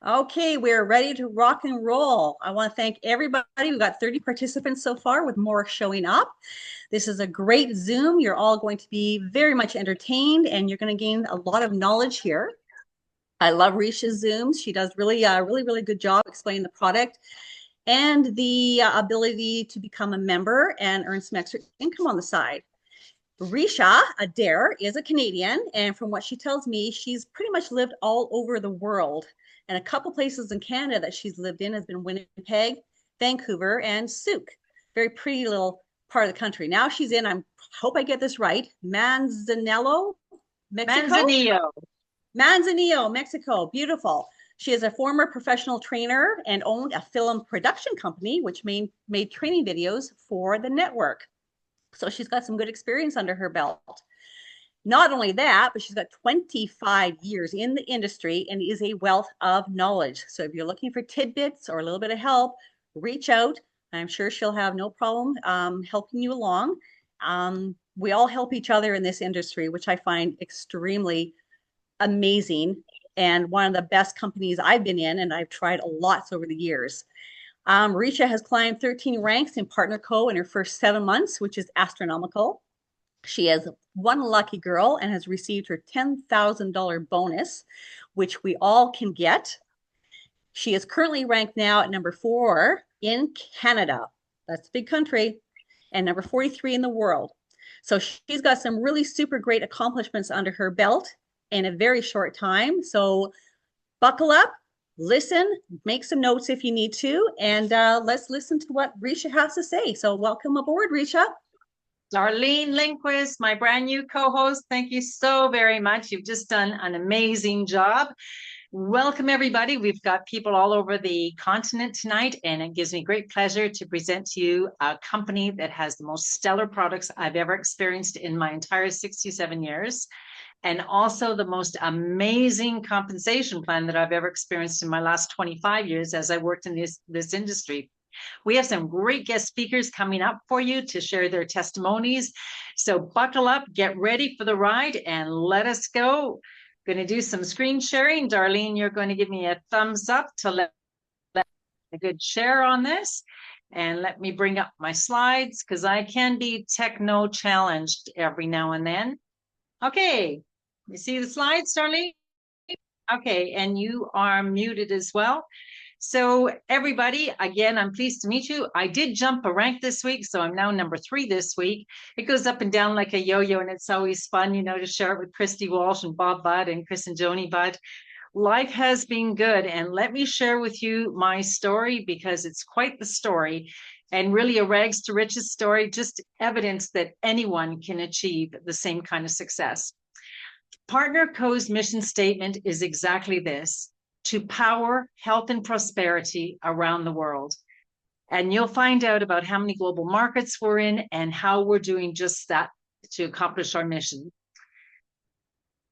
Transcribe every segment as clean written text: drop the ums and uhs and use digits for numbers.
Okay, we're ready to rock and roll. I want to thank everybody. We've got 30 participants so far, with more showing up. This is a great Zoom. You're all going to be very much entertained and you're going to gain a lot of knowledge here. I love Risha's Zooms. She does really good job explaining the product and the ability to become a member and earn some extra income on the side. Ricia Adair is a Canadian, and from what she tells me, she's pretty much lived all over the world. And a couple places in Canada that she's lived in has been Winnipeg, Vancouver, and Souk. Very pretty little part of the country. Now she's in, I hope I get this right, Manzanillo, Mexico? Manzanillo. Manzanillo, Mexico. Beautiful. She is a former professional trainer and owned a film production company, which made training videos for the network. So she's got some good experience under her belt. Not only that, but she's got 25 years in the industry and is a wealth of knowledge. So if you're looking for tidbits or a little bit of help, reach out. I'm sure she'll have no problem helping you along. We all help each other in this industry, which I find extremely amazing and one of the best companies I've been in, and I've tried lots over the years. Ricia has climbed 13 ranks in Partner Co. in her first 7 months, which is astronomical. She is one lucky girl and has received her $10,000 bonus, which we all can get. She is currently ranked now at number 4 in Canada. That's a big country, and number 43 in the world. So she's got some really super great accomplishments under her belt in a very short time. So buckle up, listen, make some notes if you need to, and let's listen to what Ricia has to say. So welcome aboard, Ricia. Darlene Lindquist, my brand new co-host. Thank you so very much. You've just done an amazing job. Welcome, everybody. We've got people all over the continent tonight, and it gives me great pleasure to present to you a company that has the most stellar products I've ever experienced in my entire 67 years, and also the most amazing compensation plan that I've ever experienced in my last 25 years as I worked in this industry. We have some great guest speakers coming up for you to share their testimonies. So buckle up, get ready for the ride, and let us go. Going to do some screen sharing. Darlene, you're going to give me a thumbs up to let a good share on this. And let me bring up my slides because I can be techno challenged every now and then. Okay, you see the slides, Darlene? Okay, and you are muted as well. So everybody, again, I'm pleased to meet you. I did jump a rank this week, so I'm now number 3 this week. It goes up and down like a yo-yo, and it's always fun, to share it with Christy Walsh and Bob Budd and Chris and Joni Budd. Life has been good, and let me share with you my story because it's quite the story and really a rags to riches story, just evidence that anyone can achieve the same kind of success. Partner Co.'s mission statement is exactly this: to power health and prosperity around the world. And you'll find out about how many global markets we're in and how we're doing just that to accomplish our mission.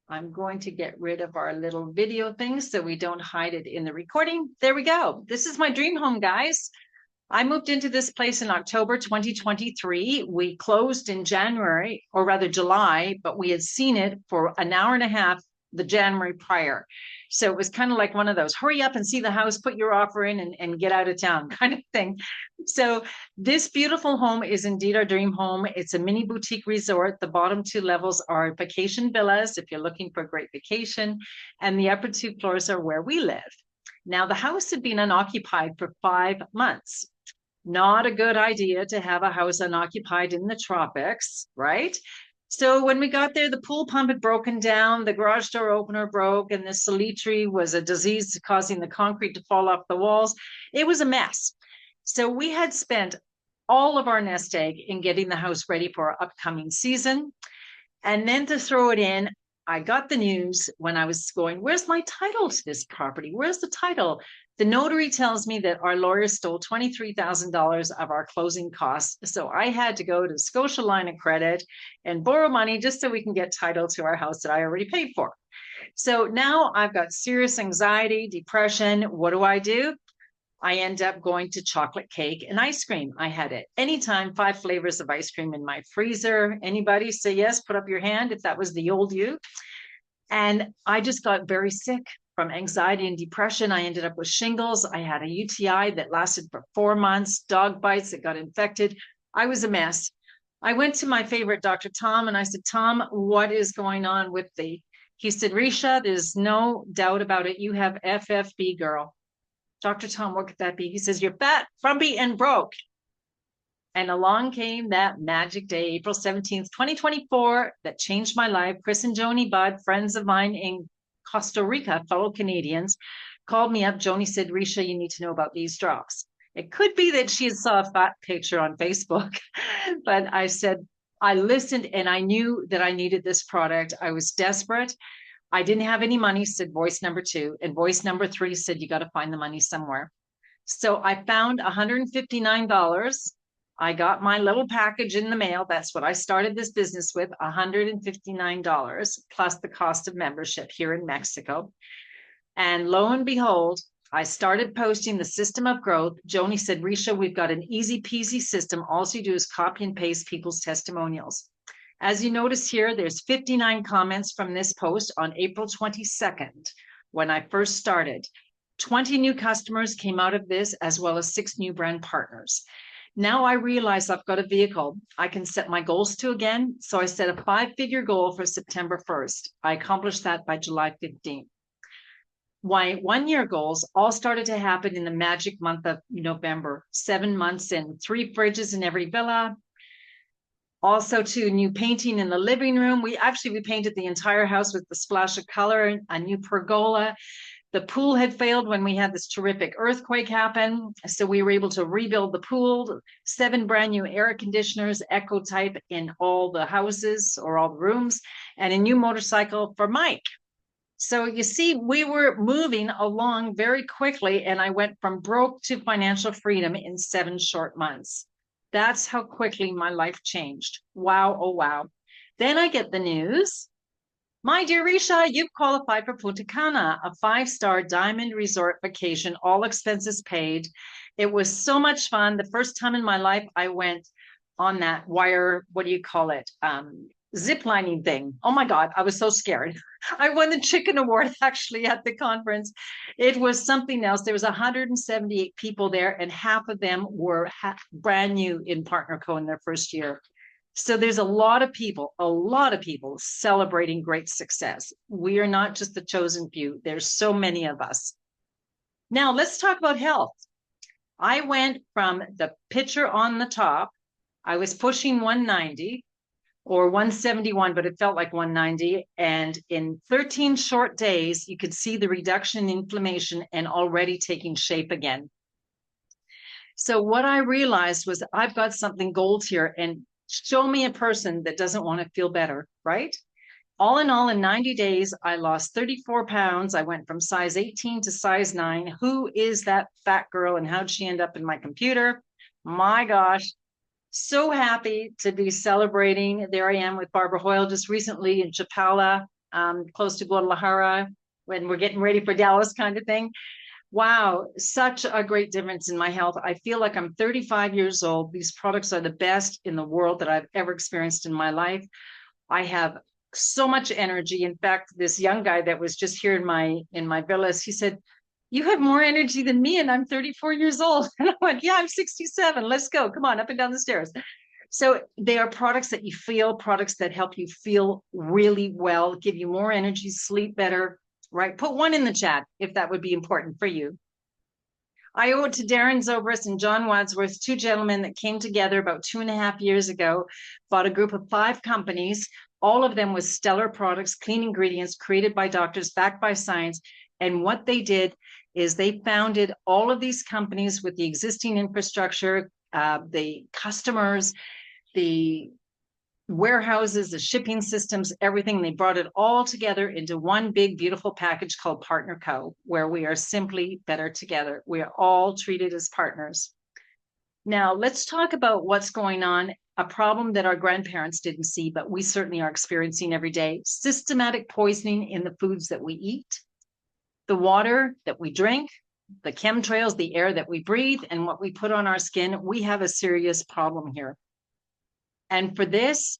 I'm going to get rid of our little video thing so we don't hide it in the recording. There we go. This is my dream home, guys. I moved into this place in October 2023. We closed in January, or rather July, but we had seen it for an hour and a half the January prior. So it was kind of like one of those hurry up and see the house, put your offer in and get out of town kind of thing. So this beautiful home is indeed our dream home. It's a mini boutique resort. The bottom 2 levels are vacation villas if you're looking for a great vacation, and the upper 2 floors are where we live. Now, the house had been unoccupied for 5 months. Not a good idea to have a house unoccupied in the tropics, right? So when we got there, the pool pump had broken down, the garage door opener broke, and the salitre was a disease causing the concrete to fall off the walls. It was a mess. So we had spent all of our nest egg in getting the house ready for our upcoming season. And then to throw it in, I got the news when I was going, where's my title to this property? Where's the title? The notary tells me that our lawyer stole $23,000 of our closing costs. So I had to go to Scotia Line of Credit and borrow money just so we can get title to our house that I already paid for. So now I've got serious anxiety, depression. What do? I end up going to chocolate cake and ice cream. I had it anytime, 5 flavors of ice cream in my freezer. Anybody say yes? Put up your hand if that was the old you. And I just got very sick. from anxiety and depression. I ended up with shingles. I had a UTI that lasted for 4 months, dog bites that got infected. I was a mess. I went to my favorite Dr. Tom and I said, Tom, what is going on with thee? He said, Ricia, there's no doubt about it. You have FFB, girl. Dr. Tom, what could that be? He says, you're fat, frumpy, and broke. And along came that magic day, April 17th, 2024, that changed my life. Chris and Joni Budd, friends of mine in Costa Rica, fellow Canadians, called me up. Joni said, Ricia, you need to know about these drops. It could be that she saw a fat picture on Facebook, but I said, I listened and I knew that I needed this product. I was desperate. I didn't have any money, said voice number 2. And voice number 3 said, you got to find the money somewhere. So I found $159. I got my little package in the mail. That's what I started this business with, $159 plus the cost of membership here in Mexico. And lo and behold, I started posting the system of growth. Joni said, Ricia, we've got an easy peasy system. All you do is copy and paste people's testimonials. As you notice here, there's 59 comments from this post on April 22nd, when I first started. 20 new customers came out of this, as well as 6 new brand partners. Now I realize I've got a vehicle I can set my goals to again. So I set a 5-figure goal for September 1st. I accomplished that by July 15th. My 1-year goals all started to happen in the magic month of November, 7 months in, 3 fridges in every villa. Also to new painting in the living room. We painted the entire house with the splash of color, a new pergola. The pool had failed when we had this terrific earthquake happen. So we were able to rebuild the pool, 7 brand new air conditioners, Echo type in all the houses or all the rooms, and a new motorcycle for Mike. So you see, we were moving along very quickly, and I went from broke to financial freedom in 7 short months. That's how quickly my life changed. Wow, oh wow. Then I get the news. My dear Ricia, you've qualified for Punta Cana, a 5-star diamond resort vacation, all expenses paid. It was so much fun. The first time in my life I went on that wire, what do you call it? Zip lining thing. Oh my God, I was so scared. I won the chicken award actually at the conference. It was something else. There was 178 people there, and half of them were brand new in PartnerCo in their first year. So there's a lot of people celebrating great success. We are not just the chosen few. There's so many of us. Now let's talk about health. I went from the picture on the top. I was pushing 190 or 171, but it felt like 190. And in 13 short days, you could see the reduction in inflammation and already taking shape again. So what I realized was I've got something gold here, and show me a person that doesn't want to feel better, right? All in all, in 90 days, I lost 34 pounds. I went from size 18 to size 9. Who is that fat girl and how'd she end up in my computer? My gosh, so happy to be celebrating. There I am with Barbara Hoyle just recently in Chapala, close to Guadalajara, when we're getting ready for Dallas kind of thing. Wow, such a great difference in my health. I feel like I'm 35 years old. These products are the best in the world that I've ever experienced in my life. I have so much energy. In fact, this young guy that was just here in my villas, he said, you have more energy than me, and I'm 34 years old. And I went, yeah, I'm 67. Let's go. Come on, up and down the stairs. So they are products that you feel, products that help you feel really well, give you more energy, sleep better. Right? Put 1 in the chat if that would be important for you. I owe it to Darren Zobrist and John Wadsworth, 2 gentlemen that came together about 2.5 years ago, bought a group of 5 companies, all of them with stellar products, clean ingredients, created by doctors, backed by science. And what they did is they founded all of these companies with the existing infrastructure, the customers, the warehouses, the shipping systems, everything. They brought it all together into one big, beautiful package called PartnerCo, where we are simply better together. We are all treated as partners. Now, let's talk about what's going on, a problem that our grandparents didn't see, but we certainly are experiencing every day: systematic poisoning in the foods that we eat, the water that we drink, the chemtrails, the air that we breathe, and what we put on our skin. We have a serious problem here. And for this,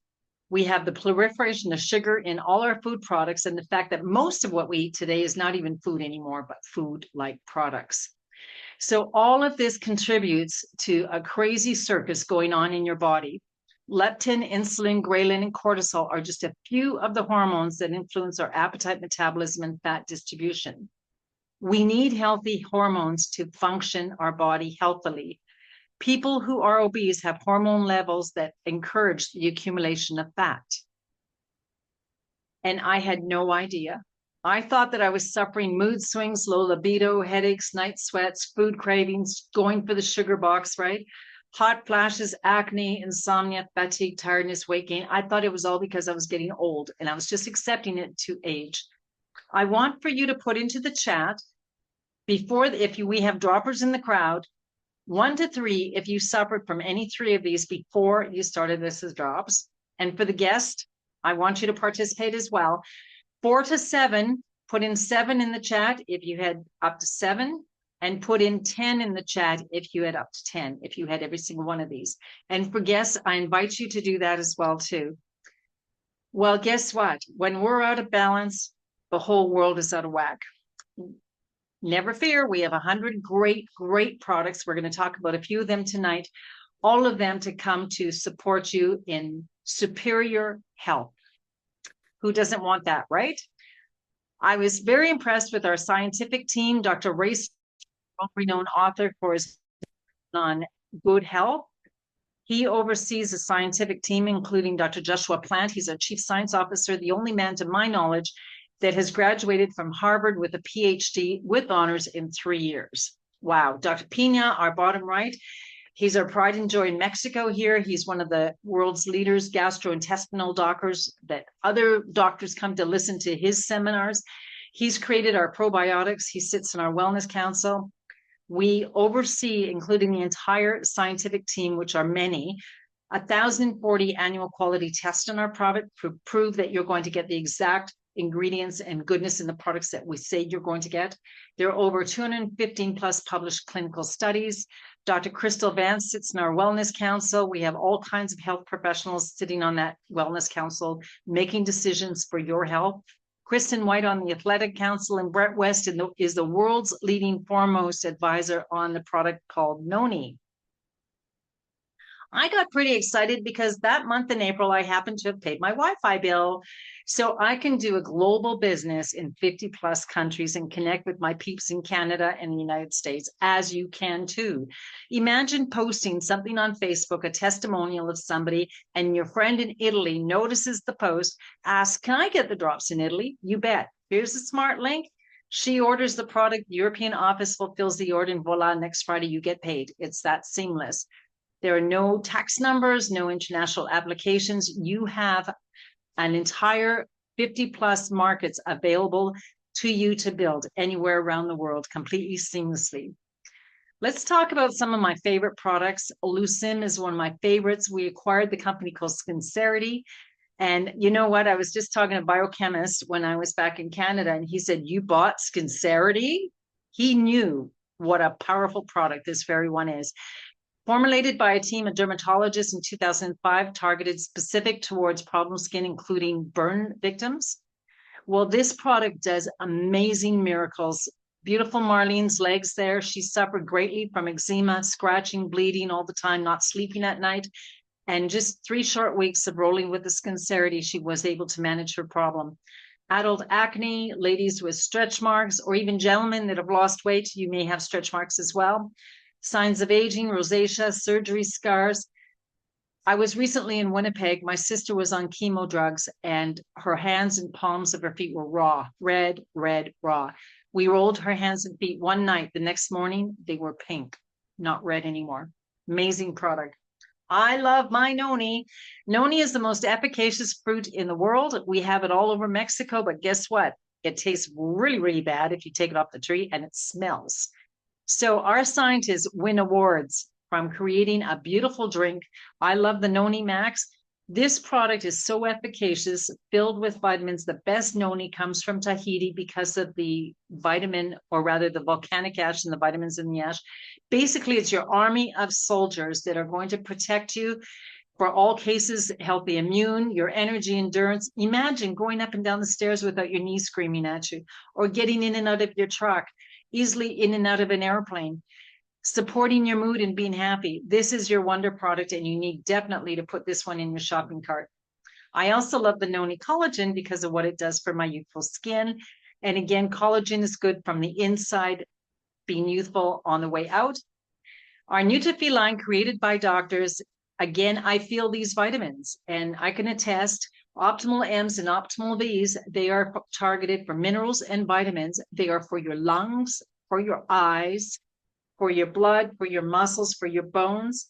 We have the proliferation of sugar in all our food products, and the fact that most of what we eat today is not even food anymore, but food-like products. So all of this contributes to a crazy circus going on in your body. Leptin, insulin, ghrelin, and cortisol are just a few of the hormones that influence our appetite, metabolism, and fat distribution. We need healthy hormones to function our body healthily. People who are obese have hormone levels that encourage the accumulation of fat. And I had no idea. I thought that I was suffering mood swings, low libido, headaches, night sweats, food cravings, going for the sugar box, right? Hot flashes, acne, insomnia, fatigue, tiredness, weight gain. I thought it was all because I was getting old, and I was just accepting it to age. I want for you to put into the chat before, we have droppers in the crowd, 1 to 3 if you suffered from any 3 of these before you started this as drops. And for the guest, I want you to participate as well. 4 to 7, put in 7 in the chat if you had up to 7, and put in 10 in the chat if you had up to 10, if you had every single one of these. And for guests, I invite you to do that as well too. Well, guess what? When we're out of balance, the whole world is out of whack. Never fear, we have 100 great products. We're going to talk about a few of them tonight, all of them to come to support you in superior health. Who doesn't want that, right? I was very impressed with our scientific team. Dr. Ricia, renowned author for his on good health. He oversees a scientific team, including Dr. Joshua Plant. He's our chief science officer, the only man to my knowledge that has graduated from Harvard with a PhD with honors in 3 years. Wow. Dr. Pina, our bottom right, he's our pride and joy in Mexico here. He's one of the world's leaders, gastrointestinal doctors, that other doctors come to listen to his seminars. He's created our probiotics. He sits in our wellness council. We oversee, including the entire scientific team, which are many, 1,040 annual quality tests on our product to prove that you're going to get the exact ingredients and goodness in the products that we say you're going to get. There are over 215 plus published clinical studies. Dr. Crystal Vance sits in our wellness council. We have all kinds of health professionals sitting on that wellness council, making decisions for your health. Kristen White on the athletic council, and Brett West is the world's leading foremost advisor on the product called Noni. I got pretty excited because that month in April, I happened to have paid my Wi-Fi bill. So I can do a global business in 50 plus countries and connect with my peeps in Canada and the United States, as you can too. Imagine posting something on Facebook, a testimonial of somebody, and your friend in Italy notices the post, asks, can I get the drops in Italy? You bet. Here's the smart link. She orders the product, the European office fulfills the order, and voila, next Friday you get paid. It's that seamless. There are no tax numbers, no international applications. You have an entire 50 plus markets available to you to build anywhere around the world completely seamlessly. Let's talk about some of my favorite products. Lucin is one of my favorites. We acquired the company called Sincerity. And you know what? I was just talking to a biochemist when I was back in Canada, and he said, you bought Sincerity? He knew what a powerful product this very one is. Formulated by a team of dermatologists in 2005, targeted specific towards problem skin, including burn victims. Well, this product does amazing miracles. Beautiful Marlene's legs there. She suffered greatly from eczema, scratching, bleeding all the time, not sleeping at night. And just 3 short weeks of rolling with the Sincerity, she was able to manage her problem. Adult acne, ladies with stretch marks, or even gentlemen that have lost weight, you may have stretch marks as well. Signs of aging, rosacea, surgery scars. I was recently in Winnipeg. My sister was on chemo drugs, and her hands and palms of her feet were raw, red, raw. We rolled her hands and feet one night. The next morning, they were pink, not red anymore. Amazing product. I love my noni. Noni is the most efficacious fruit in the world. We have it all over Mexico, but guess what? It tastes really, really bad if you take it off the tree, and it smells. So our scientists win awards from creating a beautiful drink. I love the Noni Max. This product is so efficacious, filled with vitamins. The best noni comes from Tahiti because of the vitamin, or rather the volcanic ash and the vitamins in the ash. Basically, it's your army of soldiers that are going to protect you For all cases, healthy immune, your energy, endurance. Imagine going up and down the stairs without your knee screaming at you, or getting in and out of your truck, easily in and out of an airplane, supporting your mood and being happy. This is your wonder product, and you need definitely to put this one in your shopping cart. I also love the Noni collagen because of what it does for my youthful skin. And again, collagen is good from the inside, being youthful on the way out. Our Nutrify line, created by doctors. Again, I feel these vitamins, and I can attest optimal M's and optimal V's. They are targeted for minerals and vitamins. They are for your lungs, for your eyes, for your blood, for your muscles, for your bones.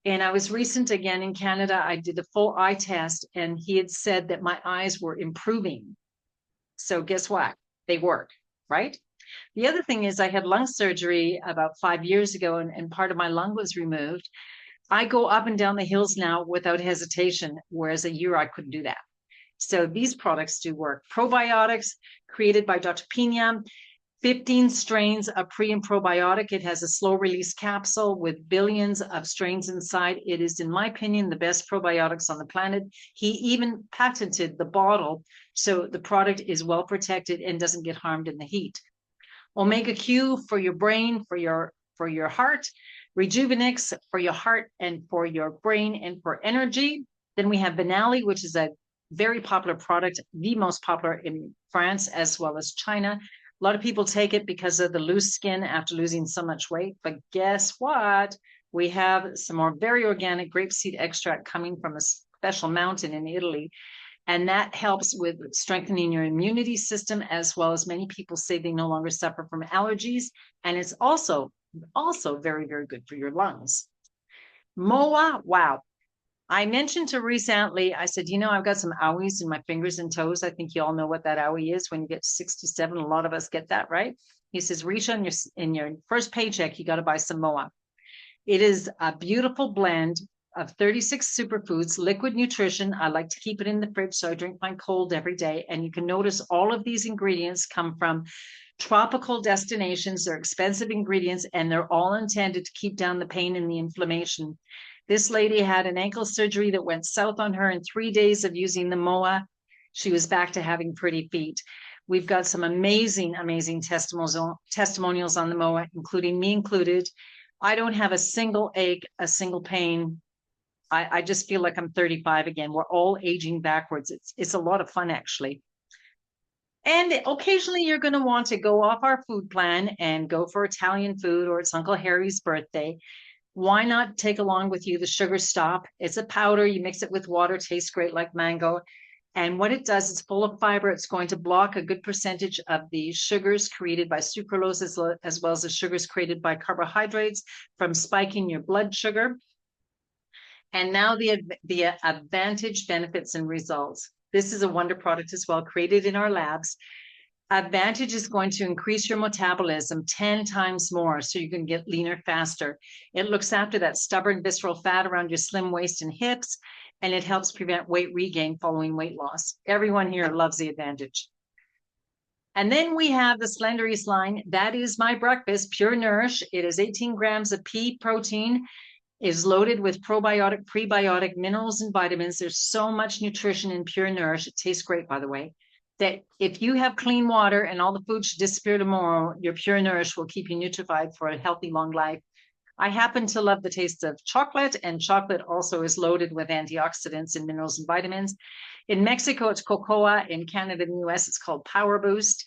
And I was recent again in Canada. I did a full eye test, and he had said that my eyes were improving. So guess what? They work, right? The other thing is I had lung surgery about 5 years ago, and part of my lung was removed. I go up and down the hills now without hesitation, whereas a year I couldn't do that. So these products do work. Probiotics created by Dr. Pina, 15 strains of pre and probiotic. It has a slow release capsule with billions of strains inside. It is, in my opinion, the best probiotics on the planet. He even patented the bottle, so the product is well protected and doesn't get harmed in the heat. Omega Q for your brain, for your heart. Rejuvenix for your heart and for your brain and for energy. Then we have Benali, which is a very popular product, the most popular in France as well as China. A lot of people take it because of the loose skin after losing so much weight. But guess what? We have some more very organic grapeseed extract coming from a special mountain in Italy. And that helps with strengthening your immunity system, as well as many people say they no longer suffer from allergies. And it's also very, very good for your lungs. MOA, wow. I mentioned to recently, I said, I've got some owies in my fingers and toes. I think you all know what that owie is when you get 67. A lot of us get that, right? He says, Ricia, in your first paycheck, you got to buy some MOA. It is a beautiful blend of 36 superfoods, liquid nutrition. I like to keep it in the fridge, so I drink mine cold every day. And you can notice all of these ingredients come from tropical destinations. They're expensive ingredients, and they're all intended to keep down the pain and the inflammation. This lady had an ankle surgery that went south on her. In 3 days of using the MOA, she was back to having pretty feet. We've got some amazing, amazing testimonials on the MOA, including me included. I don't have a single ache, a single pain. I just feel like I'm 35 again. We're all aging backwards. It's a lot of fun, actually. And occasionally you're going to want to go off our food plan and go for Italian food, or it's Uncle Harry's birthday. Why not take along with you the Sugar Stop? It's a powder. You mix it with water, tastes great like mango. And what it does, it's full of fiber. It's going to block a good percentage of the sugars created by sucralose, as well as the sugars created by carbohydrates, from spiking your blood sugar. And now the Advantage benefits and results. This is a wonder product as well, created in our labs. Advantage is going to increase your metabolism 10 times more, so you can get leaner faster. It looks after that stubborn visceral fat around your slim waist and hips, and it helps prevent weight regain following weight loss. Everyone here loves the Advantage. And then we have the Slenderies line. That is my breakfast, Pure Nourish. It is 18 grams of pea protein. Is loaded with probiotic, prebiotic, minerals, and vitamins. There's so much nutrition in Pure Nourish. It tastes great, by the way, that if you have clean water and all the food should disappear tomorrow, your Pure Nourish will keep you nutrified for a healthy, long life. I happen to love the taste of chocolate, and chocolate also is loaded with antioxidants and minerals and vitamins. In Mexico, it's cocoa. In Canada and the US, it's called Power Boost.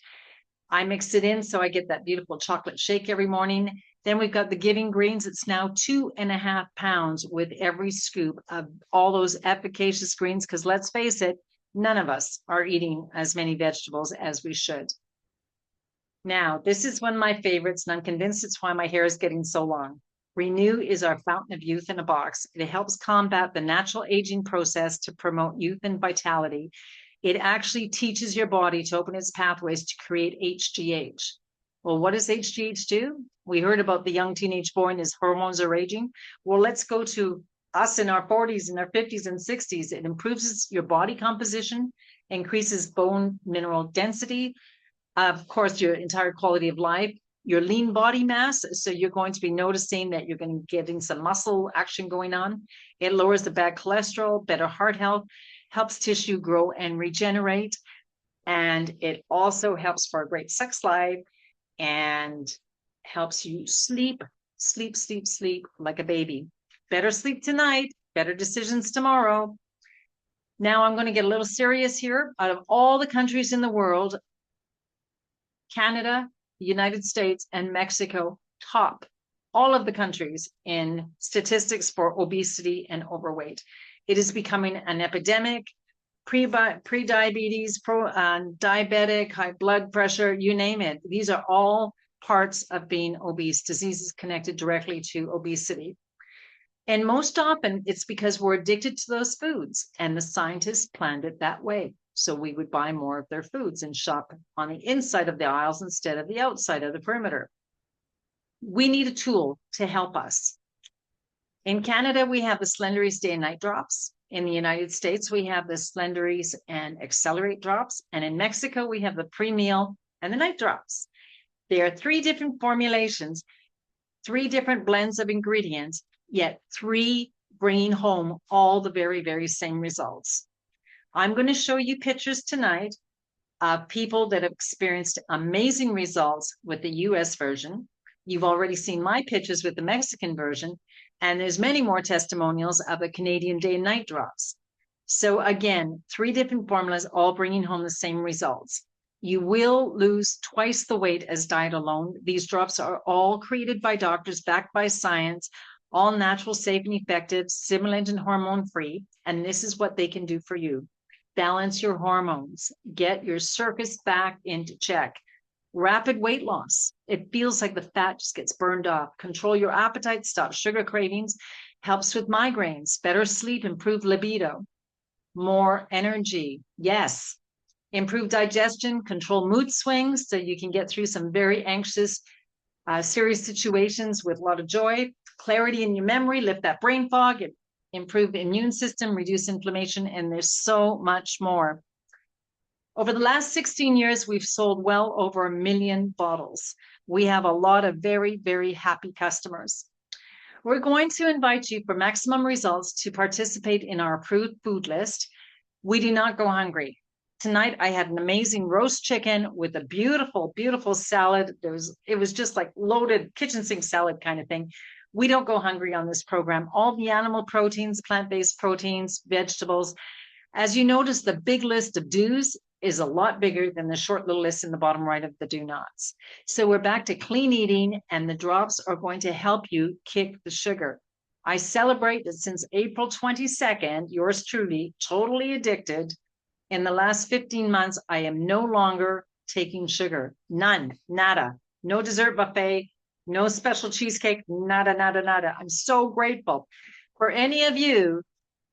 I mix it in so I get that beautiful chocolate shake every morning. Then we've got the Giving Greens. It's now 2.5 pounds with every scoop of all those efficacious greens, because let's face it, none of us are eating as many vegetables as we should. Now, this is one of my favorites, and I'm convinced it's why my hair is getting so long. Renew is our fountain of youth in a box. It helps combat the natural aging process to promote youth and vitality. It actually teaches your body to open its pathways to create HGH. Well, what does HGH do? We heard about the young teenage boy and his hormones are raging. Well, let's go to us in our 40s and our 50s and 60s. It improves your body composition, increases bone mineral density, of course, your entire quality of life, your lean body mass. So you're going to be noticing that you're going to be getting some muscle action going on. It lowers the bad cholesterol, better heart health, helps tissue grow and regenerate. And it also helps for a great sex life and helps you sleep like a baby. Better sleep tonight, better decisions tomorrow. Now I'm going to get a little serious here. Out of all the countries in the world, Canada, the United States, and Mexico top all of the countries in statistics for obesity and overweight. It is becoming an epidemic. Pre-diabetes, diabetic, high blood pressure, you name it. These are all parts of being obese, diseases connected directly to obesity. And most often it's because we're addicted to those foods, and the scientists planned it that way. So we would buy more of their foods and shop on the inside of the aisles instead of the outside of the perimeter. We need a tool to help us. In Canada, we have the Slenderies Day and Night Drops. In the United States, we have the Slenderies and Accelerate Drops. And in Mexico, we have the Pre-Meal and the Night Drops. There are 3 different formulations, 3 different blends of ingredients, yet 3 bringing home all the very, very same results. I'm going to show you pictures tonight of people that have experienced amazing results with the US version. You've already seen my pictures with the Mexican version, and there's many more testimonials of the Canadian Day and Night Drops. So again, 3 different formulas, all bringing home the same results. You will lose twice the weight as diet alone. These drops are all created by doctors, backed by science, all natural, safe, and effective, stimulant and hormone-free. And this is what they can do for you. Balance your hormones, get your circus back into check. Rapid weight loss. It feels like the fat just gets burned off. Control your appetite, stop sugar cravings, helps with migraines, better sleep, improve libido, more energy. Yes. Improve digestion, control mood swings so you can get through some very anxious, serious situations with a lot of joy. Clarity in your memory, lift that brain fog, improve the immune system, reduce inflammation, and there's so much more. Over the last 16 years, we've sold well over 1 million bottles. We have a lot of very, very happy customers. We're going to invite you for maximum results to participate in our approved food list. We do not go hungry. Tonight, I had an amazing roast chicken with a beautiful, beautiful salad. It was just like loaded kitchen sink salad kind of thing. We don't go hungry on this program. All the animal proteins, plant-based proteins, vegetables. As you notice, the big list of do's is a lot bigger than the short little list in the bottom right of the do nots. So we're back to clean eating, and the drops are going to help you kick the sugar. I celebrate that since April 22nd, yours truly, totally addicted. In the last 15 months, I am no longer taking sugar. None, nada. No dessert buffet, no special cheesecake, nada, nada, nada. I'm so grateful. For any of you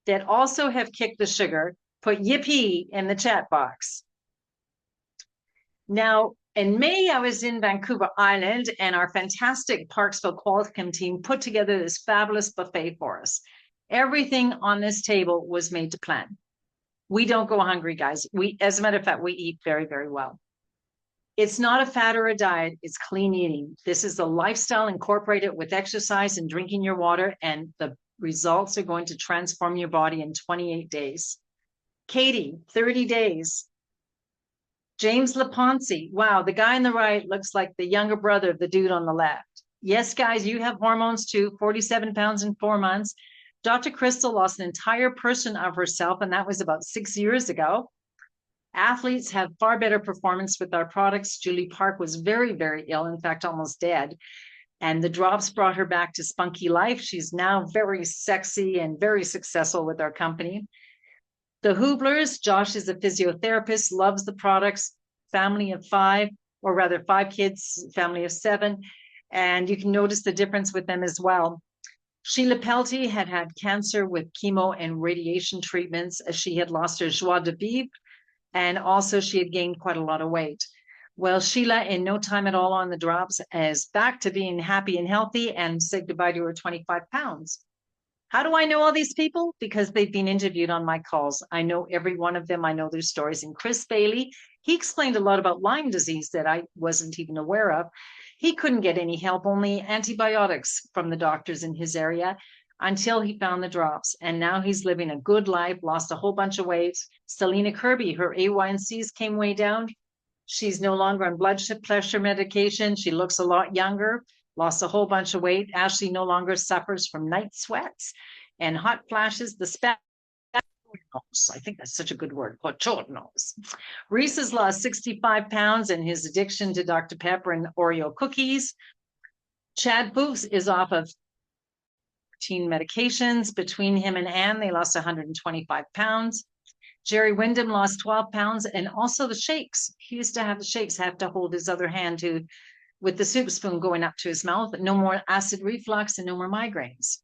that also have kicked the sugar, put yippee in the chat box. Now, in May, I was in Vancouver Island, and our fantastic Parksville Qualicum team put together this fabulous buffet for us. Everything on this table was made to plan. We don't go hungry, guys. As a matter of fact, we eat very, very well. It's not a fad or a diet, it's clean eating. This is a lifestyle incorporated with exercise and drinking your water, and the results are going to transform your body in 28 days. Katie, 30 days. James Leponsi, wow, the guy on the right looks like the younger brother of the dude on the left. Yes, guys, you have hormones too, 47 pounds in 4 months. Dr. Crystal lost an entire person of herself, and that was about 6 years ago. Athletes have far better performance with our products. Julie Park was very, very ill, in fact, almost dead. And the drops brought her back to spunky life. She's now very sexy and very successful with our company. The Hublers, Josh is a physiotherapist, loves the products, family of 5, or rather 5 kids, family of 7. And you can notice the difference with them as well. Sheila Pelty had cancer with chemo and radiation treatments, as she had lost her joie de vivre, and also she had gained quite a lot of weight. Well, Sheila, in no time at all on the drops, is back to being happy and healthy and said goodbye to her 25 pounds. How do I know all these people? Because they've been interviewed on my calls. I know every one of them. I know their stories. And Chris Bailey, He explained a lot about Lyme disease that I wasn't even aware of. He couldn't get any help, only antibiotics from the doctors in his area until he found the drops. And now he's living a good life, lost a whole bunch of weight. Selena Kirby, her A1Cs came way down. She's no longer on blood pressure medication. She looks a lot younger, lost a whole bunch of weight. Ashley no longer suffers from night sweats and hot flashes. The I think that's such a good word, bochornos. Reese has lost 65 pounds and his addiction to Dr. Pepper and Oreo cookies. Chad Poofs is off of 14 medications. Between him and Anne, they lost 125 pounds. Jerry Wyndham lost 12 pounds, and also the shakes. He used to have the shakes, have to hold his other hand to, with the soup spoon going up to his mouth. No more acid reflux and no more migraines.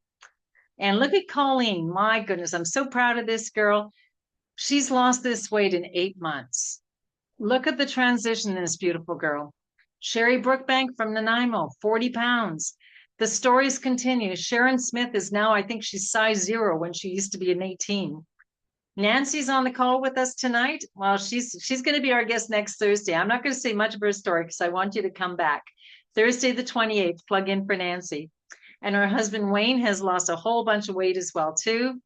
And look at Colleen. My goodness, I'm so proud of this girl. She's lost this weight in 8 months. Look at the transition in this beautiful girl. Sherry Brookbank from Nanaimo, 40 pounds. The stories continue. Sharon Smith is now, I think she's size 0 when she used to be an 18. Nancy's on the call with us tonight. Well, she's going to be our guest next Thursday. I'm not going to say much of her story because I want you to come back. Thursday the 28th, plug in for Nancy. And her husband Wayne has lost a whole bunch of weight as well too.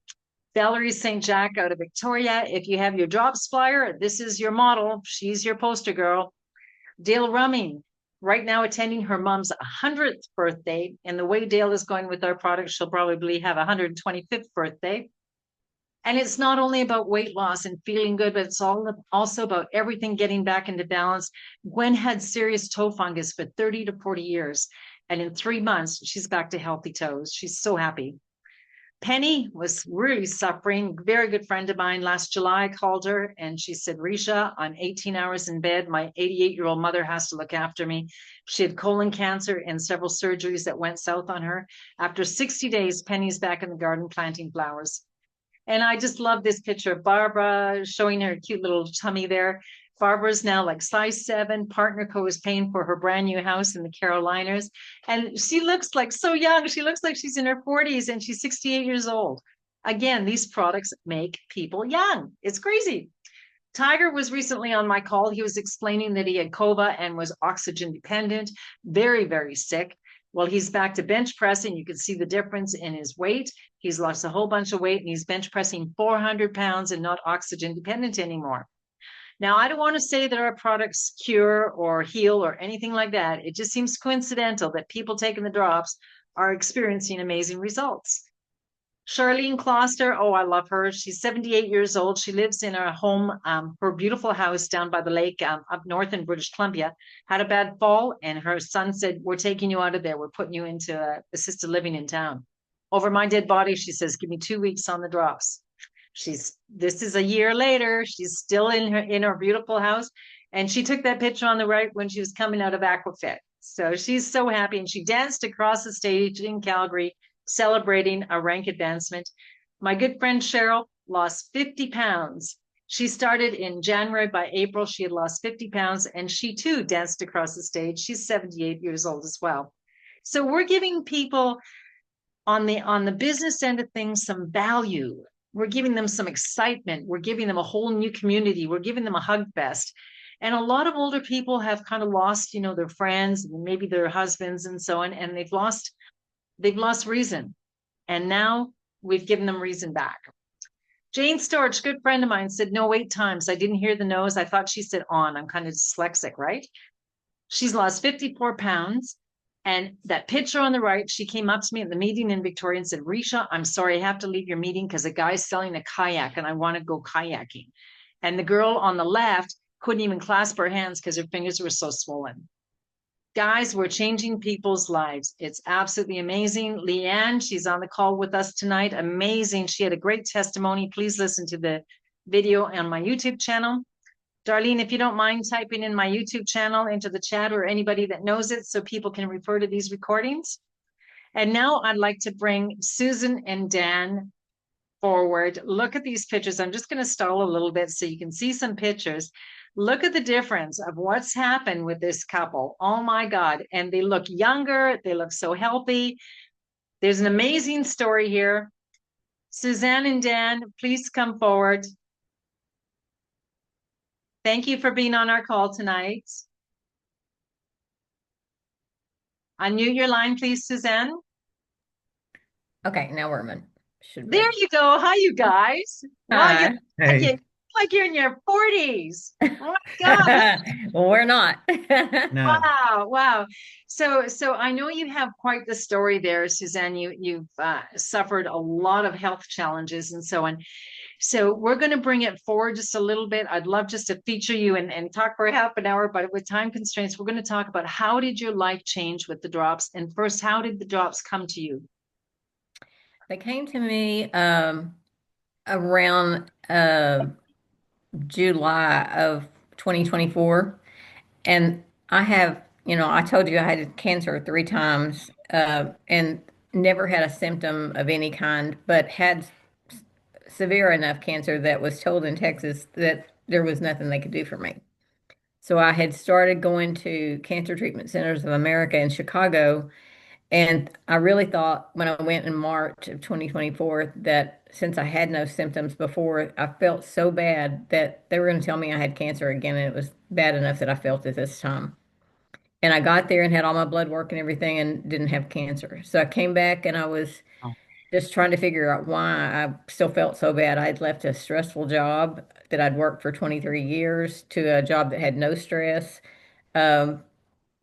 Valerie St. Jack out of Victoria. If you have your drops flyer, this is your model. She's your poster girl. Dale Rumming, right now attending her mom's 100th birthday. And the way Dale is going with our product, she'll probably have 125th birthday. And it's not only about weight loss and feeling good, but it's also about everything getting back into balance. Gwen had serious toe fungus for 30 to 40 years. And in 3 months, she's back to healthy toes. She's so happy. Penny was really suffering. Very good friend of mine. Last July, I called her and she said, Ricia, I'm 18 hours in bed. My 88-year-old mother has to look after me. She had colon cancer and several surgeries that went south on her. After 60 days, Penny's back in the garden planting flowers. And I just love this picture of Barbara showing her cute little tummy there. Barbara's now like size 7. Partner Co is paying for her brand new house in the Carolinas. And she looks like so young. She looks like she's in her 40s and she's 68 years old. Again, these products make people young. It's crazy. Tiger was recently on my call. He was explaining that he had COVA and was oxygen dependent, very, very sick. Well, he's back to bench pressing. You can see the difference in his weight. He's lost a whole bunch of weight and he's bench pressing 400 pounds and not oxygen dependent anymore. Now, I don't want to say that our products cure or heal or anything like that. It just seems coincidental that people taking the drops are experiencing amazing results. Charlene Kloster, oh, I love her. She's 78 years old. She lives in her home, her beautiful house down by the lake up north in British Columbia. Had a bad fall and her son said, we're taking you out of there. We're putting you into assisted living in town. Over my dead body, she says, give me 2 weeks on the drops. This is a year later. She's still in her beautiful house. And she took that picture on the right when she was coming out of Aquafit. So she's so happy. And she danced across the stage in Calgary, celebrating a rank advancement. My good friend Cheryl lost 50 pounds. She started in January. By April, she had lost 50 pounds. And she too danced across the stage. She's 78 years old as well. So we're giving people on the business end of things some value. We're giving them some excitement. We're giving them a whole new community. We're giving them a hug fest. And a lot of older people have kind of lost, their friends, maybe their husbands and so on, and they've lost reason. And now we've given them reason back. Jane Storch, good friend of mine, said no wait times. I didn't hear the nose. I thought she said on. I'm kind of dyslexic, right? She's lost 54 pounds. And that picture on the right, she came up to me at the meeting in Victoria and said, Ricia, I'm sorry, I have to leave your meeting because a guy's selling a kayak and I want to go kayaking. And the girl on the left couldn't even clasp her hands because her fingers were so swollen. Guys, we're changing people's lives. It's absolutely amazing. Leanne, she's on the call with us tonight. Amazing. She had a great testimony. Please listen to the video on my YouTube channel. Darlene, if you don't mind typing in my YouTube channel into the chat or anybody that knows it so people can refer to these recordings. And now I'd like to bring Susan and Dan forward. Look at these pictures. I'm just going to stall a little bit so you can see some pictures. Look at the difference of what's happened with this couple. Oh my God. And they look younger. They look so healthy. There's an amazing story here. Suzanne and Dan, please come forward. Thank you for being on our call tonight. Unmute your line, please, Suzanne. Okay, now we're in. Should be. There you go. Hi, you guys. Wow, you Hi. like, Hey, like you're in your 40s. Oh my God. Well, we're not. no, Wow, wow. So I know you have quite the story there, Suzanne. You've suffered a lot of health challenges and so on. So we're going to bring it forward just a little bit. I'd love just to feature you and talk for half an hour, but with time constraints, we're going to talk about how did your life change with the drops? And first, how did the drops come to you? They came to me around July of 2024. And I have, I told you I had cancer 3 times and never had a symptom of any kind, but had severe enough cancer that was told in Texas that there was nothing they could do for me. So I had started going to Cancer Treatment Centers of America in Chicago. And I really thought when I went in March of 2024 that since I had no symptoms before, I felt so bad that they were going to tell me I had cancer again. And it was bad enough that I felt it this time. And I got there and had all my blood work and everything and didn't have cancer. So I came back and I was just trying to figure out why I still felt so bad. I had left a stressful job that I'd worked for 23 years to a job that had no stress. Um,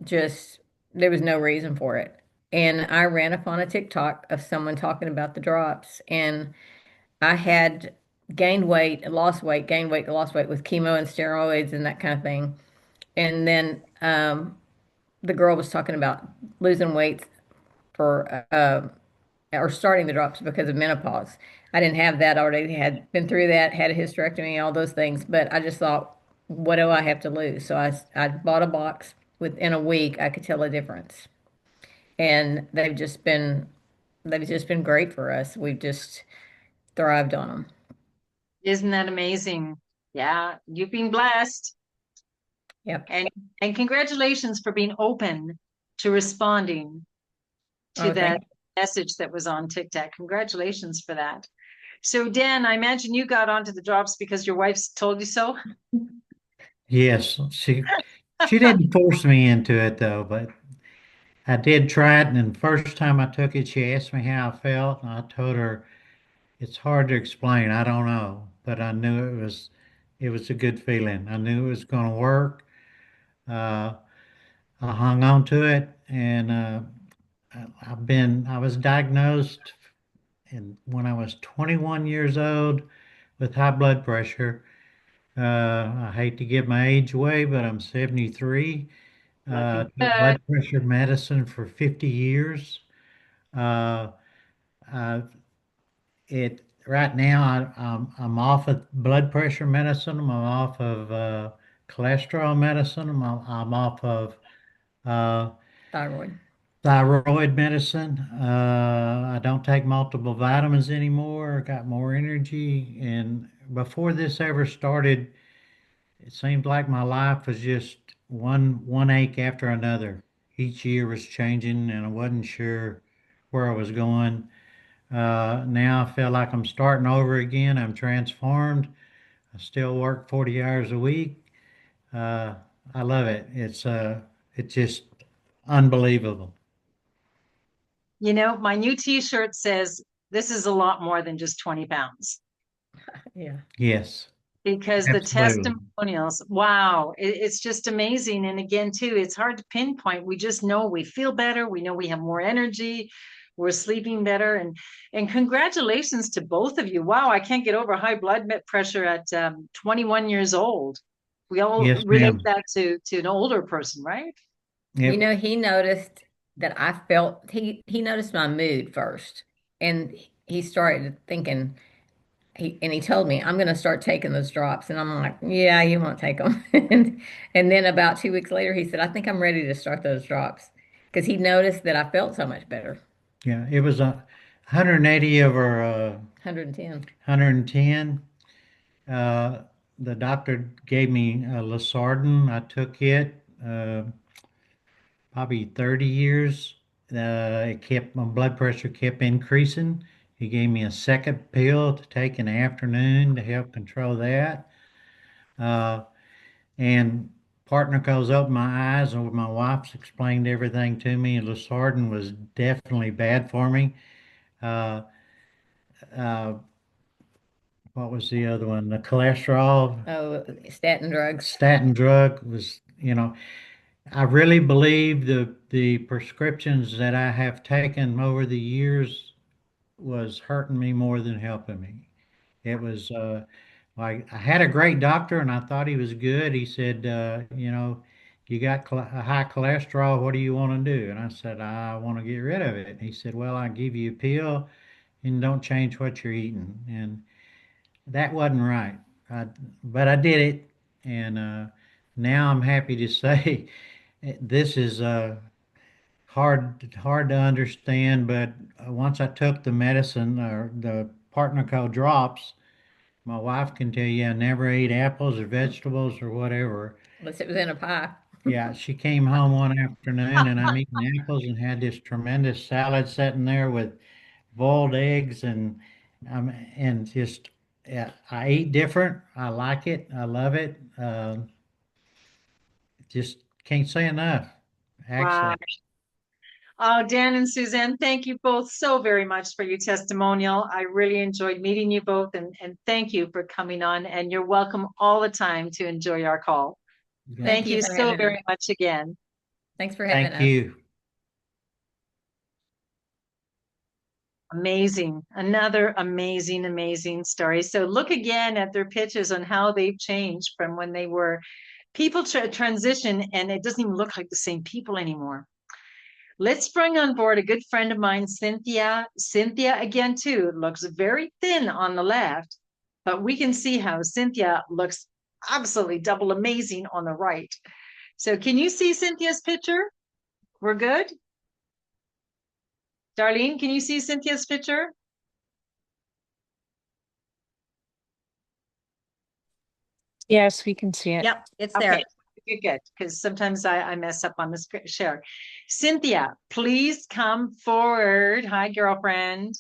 just there was no reason for it. And I ran upon a TikTok of someone talking about the drops, and I had gained weight, lost weight, gained weight, lost weight with chemo and steroids and that kind of thing. And then the girl was talking about losing weight for or starting the drops because of menopause. I didn't have that. I already had been through that, had a hysterectomy, all those things. But I just thought, what do I have to lose? So I bought a box. Within a week, I could tell a difference. And they've just been great for us. We've just thrived on them. Isn't that amazing? Yeah, you've been blessed. Yep. And congratulations for being open to responding to Oh, thank that message that was on TikTok. Congratulations for that. So Dan, I imagine you got onto the drops because your wife's told you so. yes, she didn't force me into it though, but I did try it, and the first time I took it, she asked me how I felt, and I told her it's hard to explain. I don't know, but I knew it was a good feeling. I knew it was going to work. Uh, I hung on to it, and I was diagnosed when I was 21 years old with high blood pressure. I hate to give my age away, but I'm 73. Took Good. blood pressure medicine for 50 years. Uh, I, right now I'm off of blood pressure medicine. I'm off of cholesterol medicine. I'm off of uh, thyroid. thyroid medicine. I don't take multiple vitamins anymore. I got more energy. And before this ever started, it seemed like my life was just one ache after another. Each year was changing, and I wasn't sure where I was going. Now I feel like I'm starting over again. I'm transformed. I still work 40 hours a week. Uh, I love it. It's just unbelievable. You know, my new t-shirt says this is a lot more than just 20 pounds Yeah. Yes, because the absolutely. testimonials, wow, it's just amazing. And again, too, it's hard to pinpoint. We just know we feel better. We know we have more energy. We're sleeping better. And congratulations to both of you. Wow, I can't get over high blood pressure at 21 years old. We all Yes, relate ma'am. that to an older person, right? Yep. He noticed that he noticed my mood first. And he started thinking, he told me, I'm going to start taking those drops. And I'm like, yeah, you won't take them. And then about 2 weeks later, he said, I think I'm ready to start those drops because he noticed that I felt so much better. Yeah, it was 180 over 110. 110. Uh, the doctor gave me Losartan. I took it probably 30 years. It kept my blood pressure kept increasing. He gave me a second pill to take in the afternoon to help control that. Uh, and partner goes opened my eyes, and my wife's explained everything to me, and Losartan was definitely bad for me. Uh, uh, what was the other one? The cholesterol Oh, statin drugs. statin drug was, I really believe the prescriptions that I have taken over the years was hurting me more than helping me. It was like I had a great doctor and I thought he was good. He said, you got a high cholesterol. What do you want to do? And I said, I want to get rid of it. And he said, well, I give you a pill and don't change what you're eating. And that wasn't right. I, but I did it. And now I'm happy to say this is hard to understand. But once I took the medicine or the partner called drops, my wife can tell you I never ate apples or vegetables or whatever. Unless it was in a pie. Yeah, she came home one afternoon and I'm eating apples and had this tremendous salad sitting there with boiled eggs and just yeah, I eat different. I like it. I love it. Just can't say enough, Wow. actually. Oh, Dan and Suzanne, thank you both so very much for your testimonial. I really enjoyed meeting you both, and thank you for coming on. And you're welcome all the time to enjoy our call. Yeah. Thank you for so having very us. much again. Thanks for having Thank us. you. Amazing. Another amazing, amazing story. So look again at their pitches on how they've changed from when they were people transition, and it doesn't even look like the same people anymore. Let's bring on board a good friend of mine, Cynthia. Cynthia, again, too, looks very thin on the left, but we can see how Cynthia looks absolutely double amazing on the right. So can you see Cynthia's picture? We're good? Darlene, can you see Cynthia's picture? Yes, we can see it. Yep, it's there. Okay, good, because sometimes I mess up on the share. Cynthia, please come forward. Hi, girlfriend.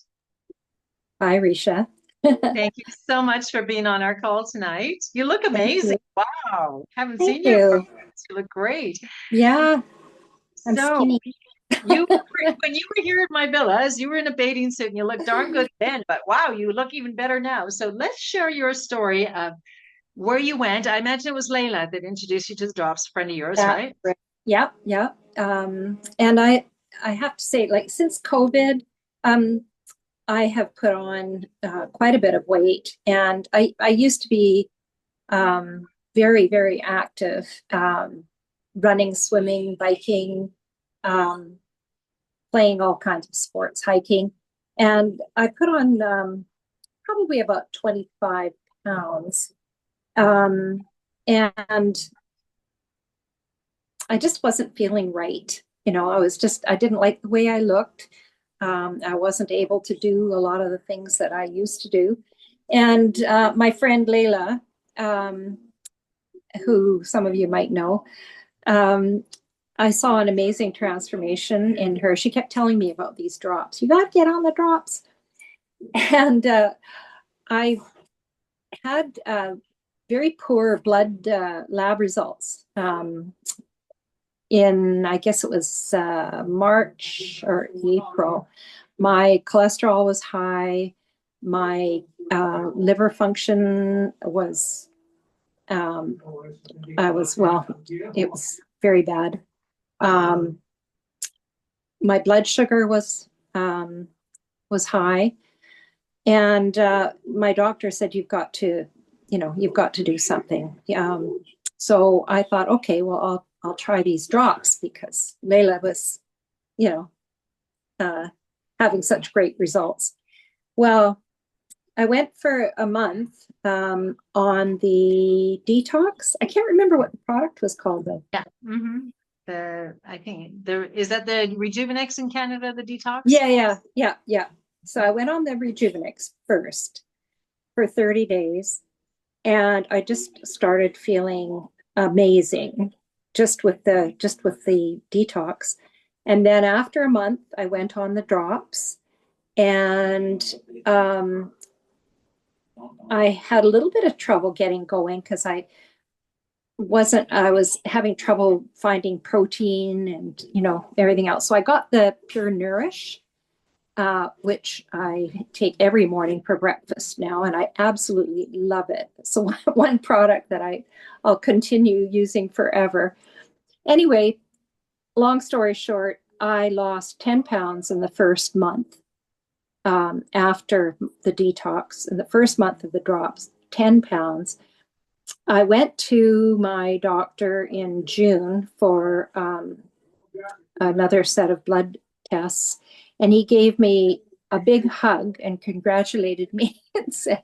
Hi, Ricia. Thank you so much for being on our call tonight. You look amazing. Wow. Haven't Thank seen you. you. You look great. Yeah, I'm So skinny. you when you were here at my villas, you were in a bathing suit and you looked darn good then, but wow, you look even better now. So let's share your story of where you went. I imagine it was Layla that introduced you to the drops, a friend of yours, right? Yep, yep. And I have to say, like, since COVID, I have put on quite a bit of weight, and I used to be very, very active, running, swimming, biking, playing all kinds of sports, hiking, and I put on probably about 25 pounds. And I just wasn't feeling right. I didn't like the way I looked. I wasn't able to do a lot of the things that I used to do. And my friend Layla, who some of you might know, I saw an amazing transformation in her. She kept telling me about these drops. You got to get on the drops. And I had very poor blood lab results in, I guess it was March or April. My cholesterol was high. My liver function was, it was very bad. My blood sugar was high. And my doctor said, you've got to do something. So I thought, okay, well, I'll try these drops because Layla was, having such great results. Well, I went for a month on the detox. I can't remember what the product was called though. Yeah. Mm-hmm. I think is that the Rejuvenex in Canada, the detox? Yeah. So I went on the Rejuvenex first for 30 days, and I just started feeling amazing just with the detox. And then after a month, I went on the drops, and I had a little bit of trouble getting going because I was having trouble finding protein and, everything else. So I got the Pure Nourish, which I take every morning for breakfast now, and I absolutely love it. So one product that I'll continue using forever. Anyway, long story short, I lost 10 pounds in the first month after the detox, in the first month of the drops, 10 pounds. I went to my doctor in June for another set of blood tests, and he gave me a big hug and congratulated me and said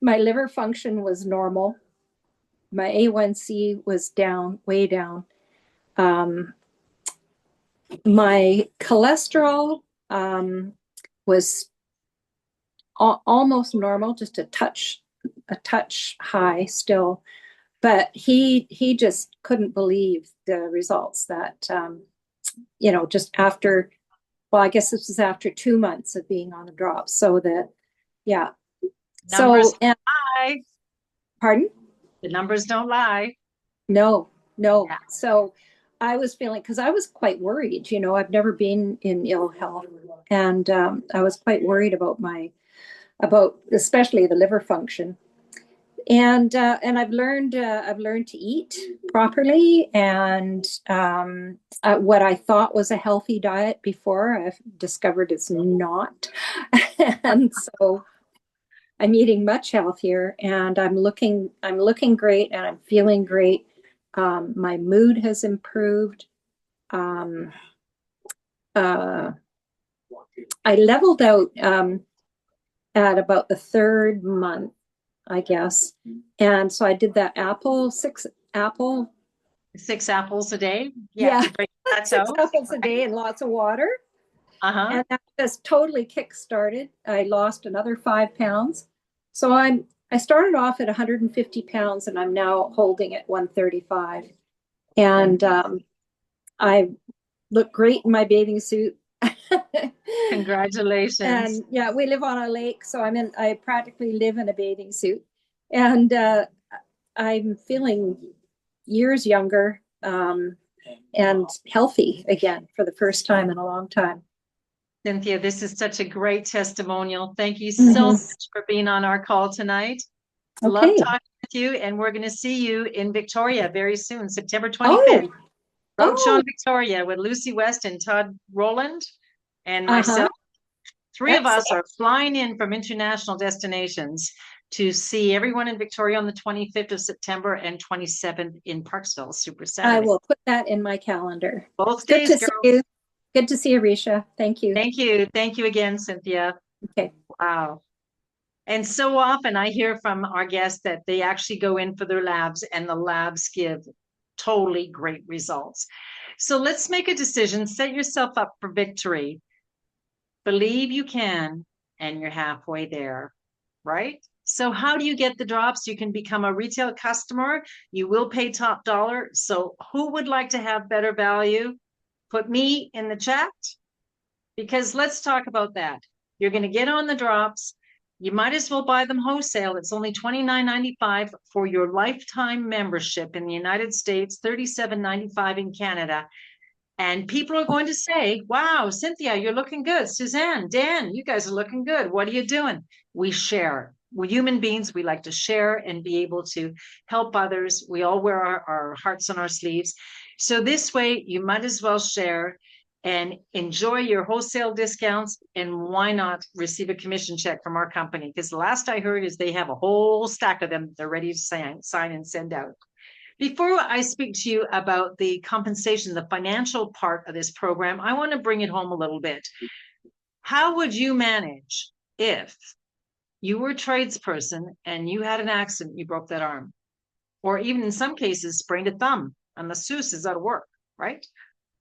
my liver function was normal. My A1C was down, way down. My cholesterol was almost normal, just a touch high still. But he just couldn't believe the results that, just after, well, I guess this was after 2 months of being on the drops. So yeah. Numbers So, and, lie. pardon? The numbers don't lie. No. Yeah. So I was feeling, because I was quite worried, I've never been in ill health. And I was quite worried about especially the liver function. And I've learned to eat properly, and what I thought was a healthy diet before, I've discovered it's not. And so I'm eating much healthier, and I'm looking great, and I'm feeling great. My mood has improved. I leveled out at about the third month, I guess. And so I did that six apples a day. Yeah. That's 6 apples a day and lots of water. And that just totally kick-started. I lost another 5 pounds. So I started off at 150 pounds, and I'm now holding at 135. And I look great in my bathing suit. Congratulations. And yeah, we live on a lake, so I practically live in a bathing suit. And I'm feeling years younger and healthy again for the first time in a long time. Cynthia, this is such a great testimonial. Thank you so much for being on our call tonight. Okay. Love talking with you, and we're going to see you in Victoria very soon, September 25th. Roadshow in Victoria with Lucy West and Todd Rowland and myself. Three of us are flying in from international destinations to see everyone in Victoria on the 25th of September and 27th in Parksville, Super Saturday. I will put that in my calendar. Both Good days, to see you. Good to see you, Ricia. Thank you. Thank you. Thank you again, Cynthia. Okay. Wow. And so often I hear from our guests that they actually go in for their labs, and the labs give totally great results. So let's make a decision. Set yourself up for victory. Believe you can, and you're halfway there, right? So how do you get the drops? You can become a retail customer. You will pay top dollar. So who would like to have better value? Put me in the chat, because let's talk about that. You're going to get on the drops. You might as well buy them wholesale. It's only $29.95 for your lifetime membership in the United States, $37.95 in Canada. And people are going to say, wow, Cynthia, you're looking good. Suzanne, Dan, you guys are looking good. What are you doing? We share. We're human beings. We like to share and be able to help others. We all wear our hearts on our sleeves. So this way, you might as well share and enjoy your wholesale discounts. And why not receive a commission check from our company? Because the last I heard is they have a whole stack of them they're ready to sign and send out. Before I speak to you about the compensation, the financial part of this program, I want to bring it home a little bit. How would you manage if you were a tradesperson and you had an accident, you broke that arm, or even in some cases sprained a thumb, and masseuse is out of work, right?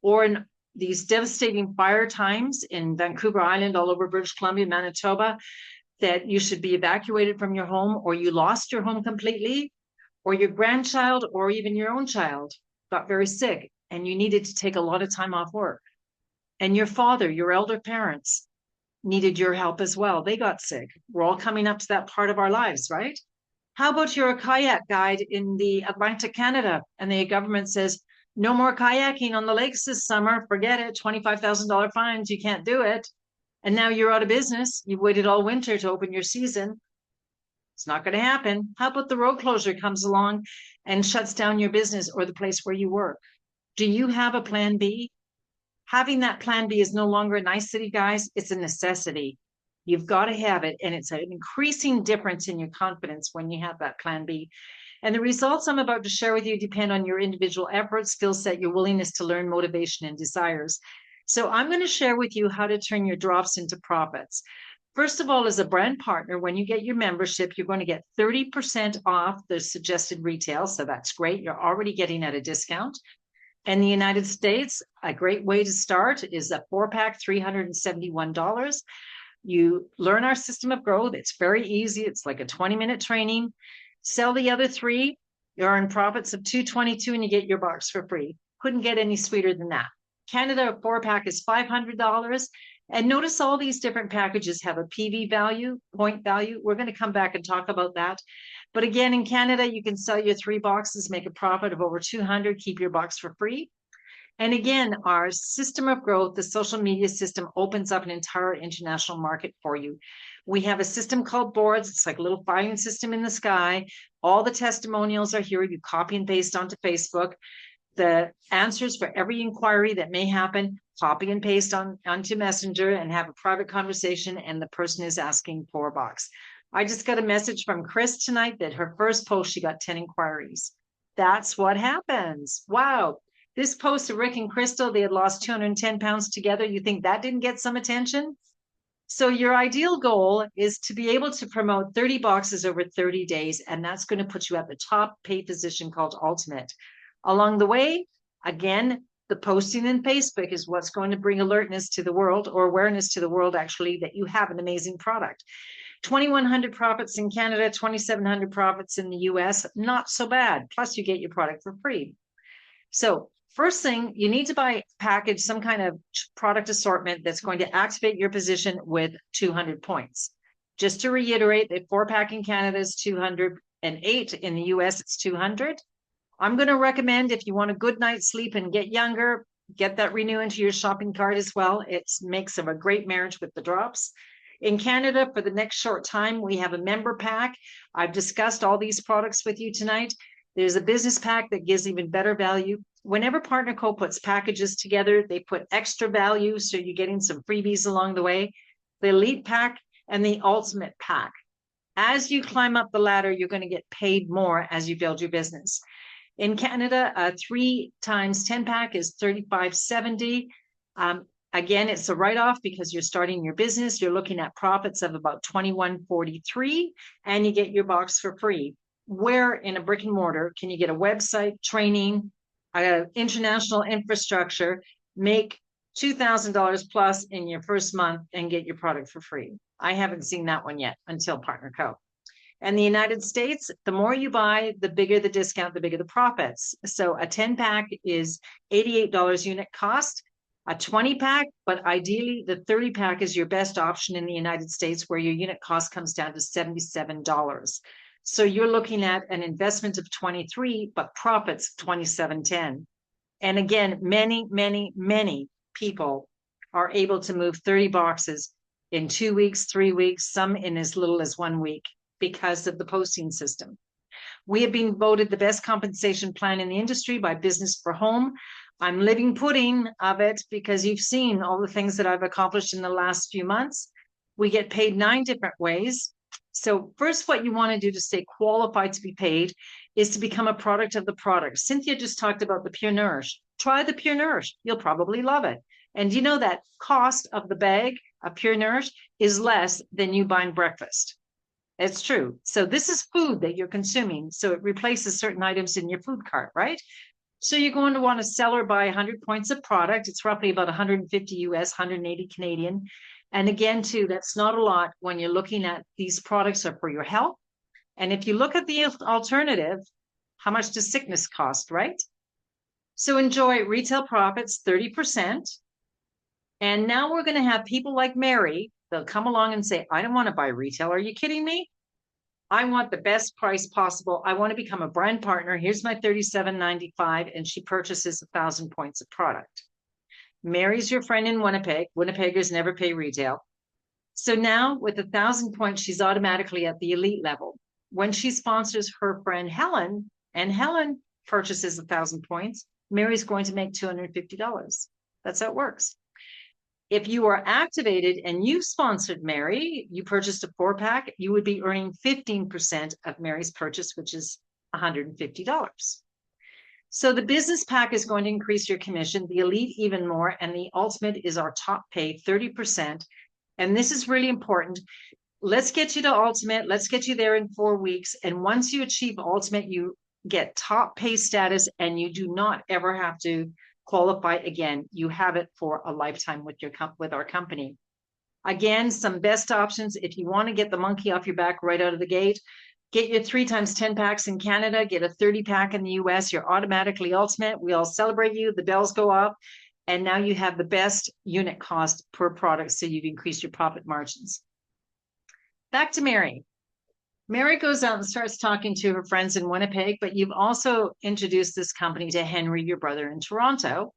Or in these devastating fire times in Vancouver Island, all over British Columbia, Manitoba, that you should be evacuated from your home, or you lost your home completely, or your grandchild, or even your own child got very sick and you needed to take a lot of time off work. And your father, your elder parents needed your help as well. They got sick. We're all coming up to that part of our lives, right? How about you're a kayak guide in the Atlantic Canada and the government says, no more kayaking on the lakes this summer, forget it, $25,000 fines, you can't do it. And now you're out of business. You've waited all winter to open your season. It's not going to happen. How about the road closure comes along and shuts down your business or the place where you work? Do you have a plan B? Having that plan B is no longer a nicety, guys. It's a necessity. You've got to have it. And it's an increasing difference in your confidence when you have that plan B. And the results I'm about to share with you depend on your individual efforts, skill set, your willingness to learn, motivation, and desires. So I'm going to share with you how to turn your drops into profits. First of all, as a brand partner, when you get your membership, you're going to get 30% off the suggested retail. So that's great. You're already getting at a discount. In the United States, a great way to start is a 4-pack, $371. You learn our system of growth. It's very easy. It's like a 20-minute training. Sell the other 3, you earn profits of $222 and you get your box for free. Couldn't get any sweeter than that. Canada, a 4-pack is $500. And notice all these different packages have a PV value, point value. We're going to come back and talk about that. But again, in Canada, you can sell your 3 boxes, make a profit of over $200, keep your box for free. And again, our system of growth, the social media system, opens up an entire international market for you. We have a system called boards. It's like a little filing system in the sky. All the testimonials are here. You copy and paste onto Facebook. The answers for every inquiry that may happen, copy and paste onto Messenger and have a private conversation, and the person is asking for a box. I just got a message from Chris tonight that her first post, she got 10 inquiries. That's what happens. Wow. This post of Rick and Crystal, they had lost 210 pounds together. You think that didn't get some attention? So your ideal goal is to be able to promote 30 boxes over 30 days, and that's going to put you at the top paid position called Ultimate. Along the way, again, the posting in Facebook is what's going to bring alertness to the world, or awareness to the world, actually, that you have an amazing product. 2,100 profits in Canada, 2,700 profits in the US, not so bad. Plus, you get your product for free. So first thing, you need to package some kind of product assortment that's going to activate your position with 200 points. Just to reiterate, the 4-pack in Canada is 208. In the US, it's 200. I'm going to recommend, if you want a good night's sleep and get younger, get that Renew into your shopping cart as well. It makes a great marriage with the drops. In Canada, for the next short time, we have a member pack. I've discussed all these products with you tonight. There's a business pack that gives even better value. Whenever Partner Co puts packages together, they put extra value, so you're getting some freebies along the way. The Elite pack and the Ultimate pack. As you climb up the ladder, you're going to get paid more as you build your business. In Canada, a 3 times 10 pack is $35.70. Again, it's a write-off because you're starting your business. You're looking at profits of about $21.43, and you get your box for free. Where in a brick and mortar can you get a website, training, international infrastructure, make $2,000 plus in your first month and get your product for free? I haven't seen that one yet until Partner Co. And the United States, the more you buy, the bigger the discount, the bigger the profits. So a 10-pack is $88 unit cost, a 20-pack, but ideally the 30-pack is your best option in the United States, where your unit cost comes down to $77. So you're looking at an investment of $23, but profits of $27.10. And again, many, many, many people are able to move 30 boxes in 2 weeks, 3 weeks, some in as little as 1 week, because of the posting system. We have been voted the best compensation plan in the industry by Business for Home. I'm living pudding of it because you've seen all the things that I've accomplished in the last few months. We get paid 9 different ways. So first, what you want to do to stay qualified to be paid is to become a product of the product. Cynthia just talked about the Pure Nourish. Try the Pure Nourish. You'll probably love it. And you know that cost of the bag of Pure Nourish is less than you buying breakfast. It's true. So this is food that you're consuming. So it replaces certain items in your food cart, right? So you're going to want to sell or buy 100 points of product. It's roughly about 150 US, 180 Canadian. And again, too, that's not a lot when you're looking at these products are for your health. And if you look at the alternative, how much does sickness cost, right? So enjoy retail profits, 30%. And now we're going to have people like Mary. They'll come along and say, I don't want to buy retail. Are you kidding me? I want the best price possible. I want to become a brand partner. Here's my $37.95, and she purchases 1,000 points of product. Mary's your friend in Winnipeg. Winnipeggers never pay retail. So now with 1,000 points, she's automatically at the elite level. When she sponsors her friend Helen, and Helen purchases 1,000 points, Mary's going to make $250. That's how it works. If you are activated and you sponsored Mary, you purchased a 4-pack, you would be earning 15% of Mary's purchase, which is $150. So the business pack is going to increase your commission, the elite even more, and the ultimate is our top pay, 30%. And this is really important. Let's get you to ultimate. Let's get you there in 4 weeks. And once you achieve ultimate, you get top pay status and you do not ever have to qualify again. You have it for a lifetime with our company. Again, some best options. If you want to get the monkey off your back right out of the gate, get your 3 times 10 packs in Canada, get a 30 pack in the US, you're automatically ultimate. We all celebrate you, the bells go off, and now you have the best unit cost per product, so you've increased your profit margins. Back to Mary. Mary goes out and starts talking to her friends in Winnipeg, but you've also introduced this company to Henry, your brother in Toronto.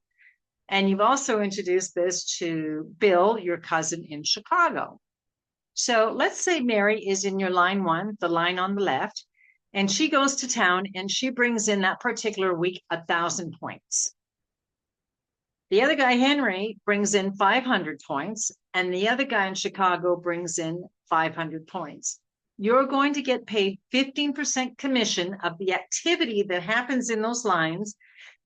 And you've also introduced this to Bill, your cousin in Chicago. So let's say Mary is in your line 1, the line on the left, and she goes to town and she brings in that particular week 1,000 points. The other guy, Henry, brings in 500 points, and the other guy in Chicago brings in 500 points. You're going to get paid 15% commission of the activity that happens in those lines,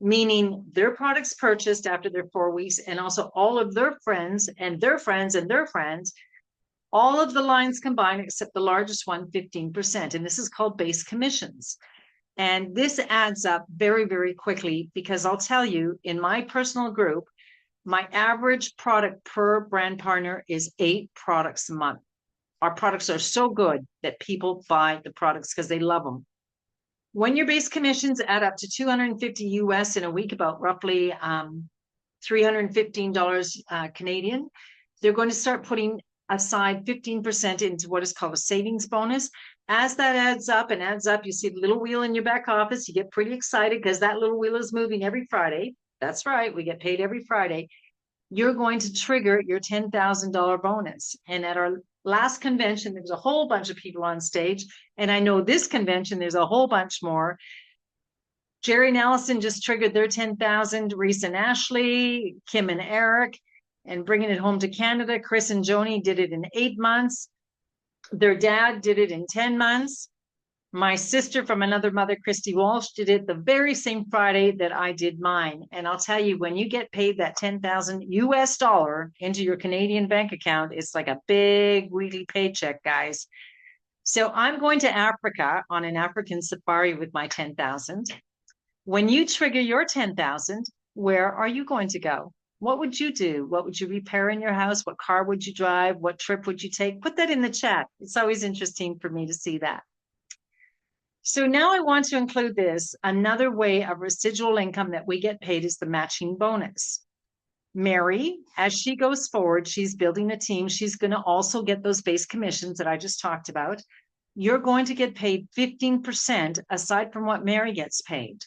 meaning their products purchased after their 4 weeks, and also all of their friends and their friends and their friends, all of the lines combined, except the largest one, 15%. And this is called base commissions. And this adds up very, very quickly, because I'll tell you, in my personal group, my average product per brand partner is 8 products a month. Our products are so good that people buy the products because they love them. When your base commissions add up to $250 US in a week, about roughly $315 Canadian, they're going to start putting aside 15% into what is called a savings bonus. As that adds up and adds up, you see the little wheel in your back office, you get pretty excited because that little wheel is moving every Friday. That's right, we get paid every Friday. You're going to trigger your $10,000 bonus. And at our last convention, there was a whole bunch of people on stage. And I know this convention, there's a whole bunch more. Jerry and Allison just triggered their 10,000, Reese and Ashley, Kim and Eric, and bringing it home to Canada. Chris and Joni did it in 8 months. Their dad did it in 10 months. My sister from another mother, Christy Walsh, did it the very same Friday that I did mine. And I'll tell you, when you get paid that $10,000 US into your Canadian bank account, it's like a big weekly paycheck, guys. So I'm going to Africa on an African safari with my 10,000. When you trigger your 10,000, where are you going to go? What would you do? What would you repair in your house? What car would you drive? What trip would you take? Put that in the chat. It's always interesting for me to see that. So now I want to include this. Another way of residual income that we get paid is the matching bonus. Mary, as she goes forward, she's building a team. She's going to also get those base commissions that I just talked about. You're going to get paid 15% aside from what Mary gets paid.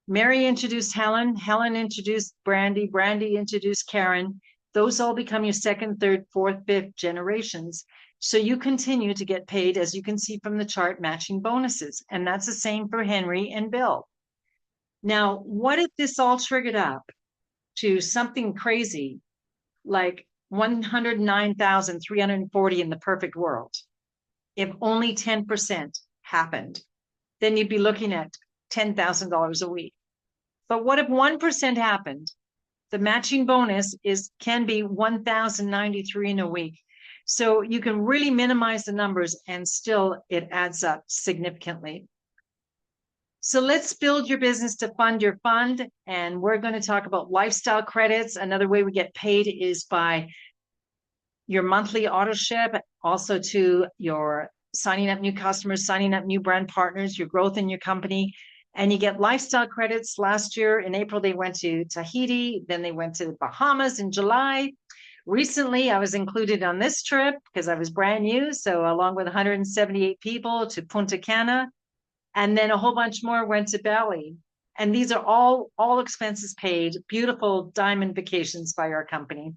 Mary introduced Helen. Helen introduced Brandy. Brandy introduced Karen. Those all become your 2nd, 3rd, 4th, 5th generations. So you continue to get paid, as you can see from the chart, matching bonuses. And that's the same for Henry and Bill. Now, what if this all triggered up to something crazy like 109,340 in the perfect world? If only 10% happened, then you'd be looking at $10,000 a week. But what if 1% happened? The matching bonus can be 1,093 in a week. So you can really minimize the numbers and still it adds up significantly. So let's build your business to fund your fund. And we're going to talk about lifestyle credits. Another way we get paid is by your monthly auto ship, also to your signing up new customers, signing up new brand partners, your growth in your company. And you get lifestyle credits. Last year in April, they went to Tahiti. Then they went to the Bahamas in July. Recently, I was included on this trip because I was brand new. So along with 178 people to Punta Cana, and then a whole bunch more went to Bali. And these are all expenses paid, beautiful diamond vacations by our company.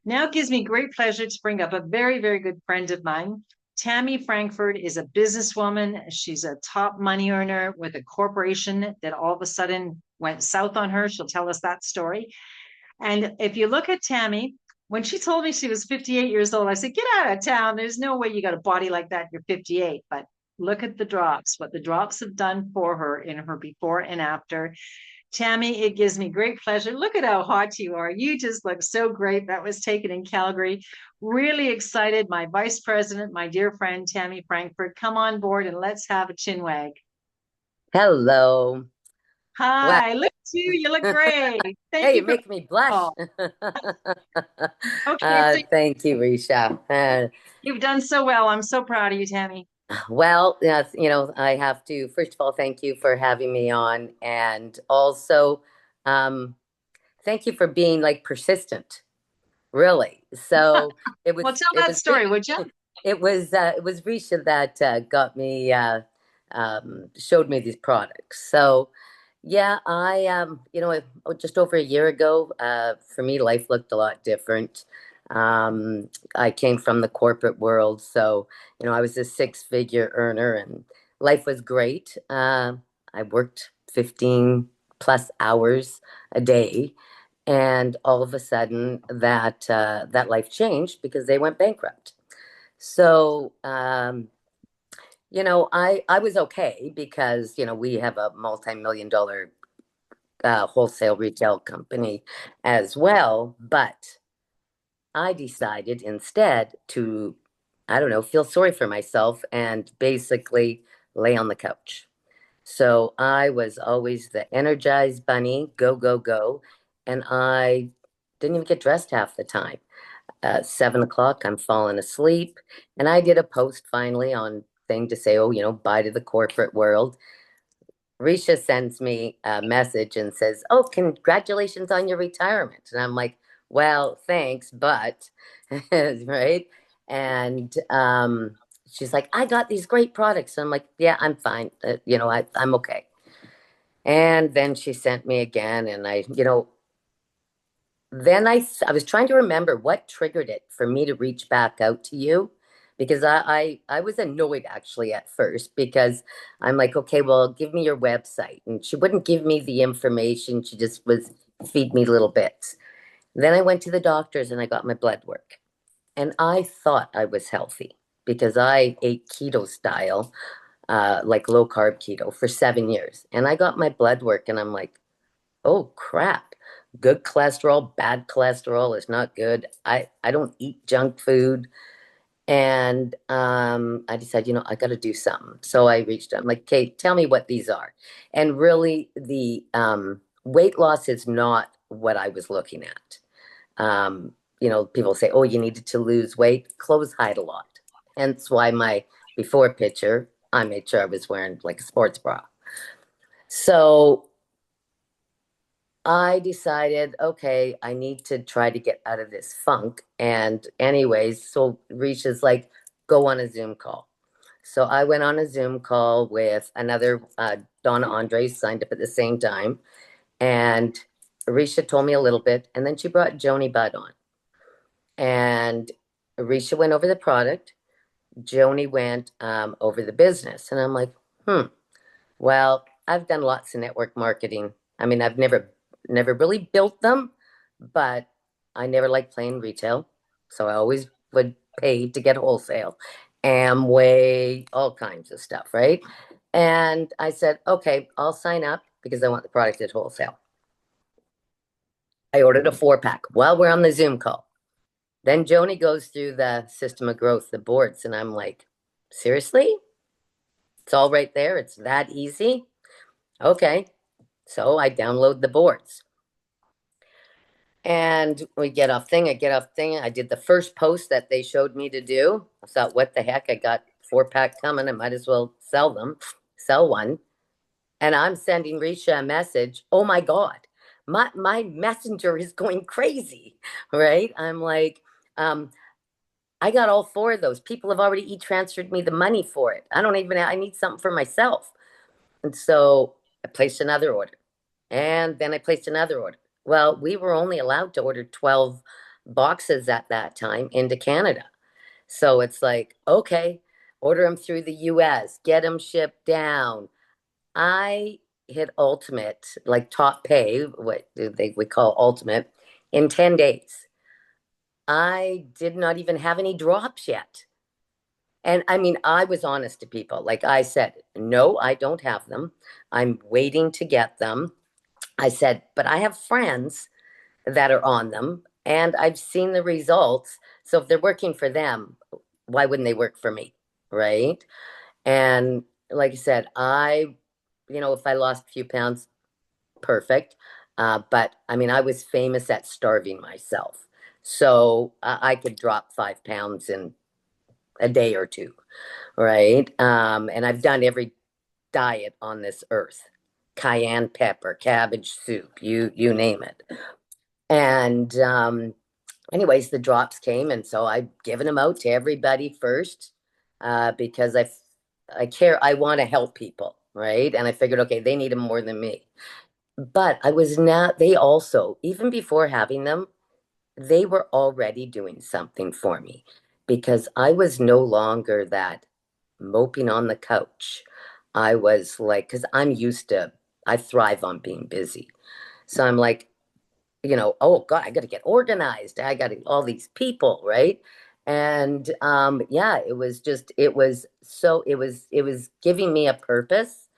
Now it gives me great pleasure to bring up a very, very good friend of mine. TAMI FRANKFORD is a businesswoman. She's a top money earner with a corporation that all of a sudden went south on her. She'll tell us that story. And if you look at TAMI, when she told me she was 58 years old, I said, get out of town. There's no way you got a body like that. You're 58. But look at the drops, what the drops have done for her in her before and after. TAMI, it gives me great pleasure. Look at how hot you are. You just look so great. That was taken in Calgary. Really excited. My vice president, my dear friend, TAMI FRANKFORD, come on board and let's have a chin wag. Hello. Hi, look at you. You look great. Hey, you make me blush. Okay, Thank you, Ricia. you've done so well. I'm so proud of you, TAMI. Well, yes, I have to, first of all, thank you for having me on. And also, thank you for being like persistent, really. So it was. Well, tell that story, would you? It was Ricia that got me, showed me these products. So yeah, just over a year ago, for me, life looked a lot different. I came from the corporate world, so I was a six-figure earner, and life was great. I worked 15 plus hours a day, and all of a sudden, that life changed because they went bankrupt. So, I was okay because we have a multi-million-dollar wholesale retail company as well, but I decided instead to, I don't know, feel sorry for myself and basically lay on the couch. So I was always the energized bunny, go, go, go. And I didn't even get dressed half the time. 7 o'clock, I'm falling asleep. And I did a post finally on thing to say, oh, bye to the corporate world. Ricia sends me a message and says, oh, congratulations on your retirement. And I'm like, well, thanks, but, right? And she's like, I got these great products. And I'm like, yeah, I'm fine. I'm okay. And then she sent me again. And then I was trying to remember what triggered it for me to reach back out to you, because I was annoyed actually at first, because I'm like, okay, well, give me your website. And she wouldn't give me the information. She just was feed me little bits. Then I went to the doctors and I got my blood work. And I thought I was healthy because I ate keto style, like low carb keto for 7 years. And I got my blood work and I'm like, oh crap. Good cholesterol, bad cholesterol is not good. I don't eat junk food. And I decided, I got to do something. So I reached out. I'm like, okay, tell me what these are. And really, the weight loss is not what I was looking at. People say, oh, you needed to lose weight. Clothes hide a lot. Hence why my before picture, I made sure I was wearing like a sports bra. So I decided, okay, I need to try to get out of this funk. And anyways, so Ricia's like, go on a Zoom call. So I went on a Zoom call with another Donna Andres, signed up at the same time. And Ricia told me a little bit. And then she brought Joni Budd on. And Ricia went over the product. Joni went over the business. And I'm like, well, I've done lots of network marketing. I mean, I've never really built them, but I never liked playing retail. So I always would pay to get wholesale, Amway, all kinds of stuff, right? And I said, okay, I'll sign up because I want the product at wholesale. I ordered a 4-pack while we're on the Zoom call. Then Joni goes through the system of growth, the boards, and I'm like, seriously? It's all right there. It's that easy. Okay. So I download the boards. And I get off thing. I did the first post that they showed me to do. I thought, what the heck? I got 4-pack coming. I might as well sell one. And I'm sending Ricia a message. Oh my God, my messenger is going crazy, right? I'm like, I got all 4 of those. People have already e-transferred me the money for it. I need something for myself. And so I placed another order. And then I placed another order. Well, we were only allowed to order 12 boxes at that time into Canada. So it's like, okay, order them through the US, get them shipped down. I hit ultimate, like top pay, what we call ultimate, in 10 days. I did not even have any drops yet. And I mean, I was honest to people. Like I said, no, I don't have them. I'm waiting to get them. I said, but I have friends that are on them and I've seen the results. So if they're working for them, why wouldn't they work for me? Right. And like I said, if I lost a few pounds, perfect. But I mean, I was famous at starving myself. So I could drop 5 pounds in a day or two. Right. And I've done every diet on this earth. Cayenne pepper, cabbage soup, you name it. And anyways, the drops came, and so I've given them out to everybody first because I care. I want to help people, right? And I figured, okay, they need them more than me. But I was not. They also, even before having them, they were already doing something for me because I was no longer that moping on the couch. I was like, because I thrive on being busy. So I'm like, oh God, I got to get organized. I got all these people, right? And yeah, it was giving me a purpose.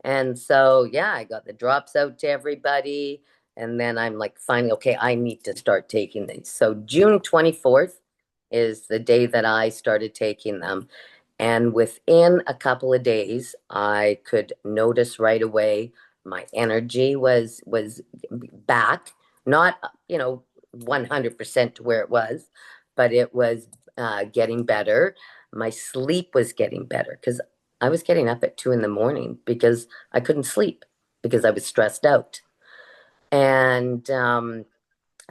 And so, yeah, I got the drops out to everybody. And then I'm like, finally, okay, I need to start taking these. So June 24th is the day that I started taking them. And within a couple of days, I could notice right away my energy was back, not 100% to where it was, but it was getting better. My sleep was getting better because I was getting up at 2 a.m. because I couldn't sleep because I was stressed out. And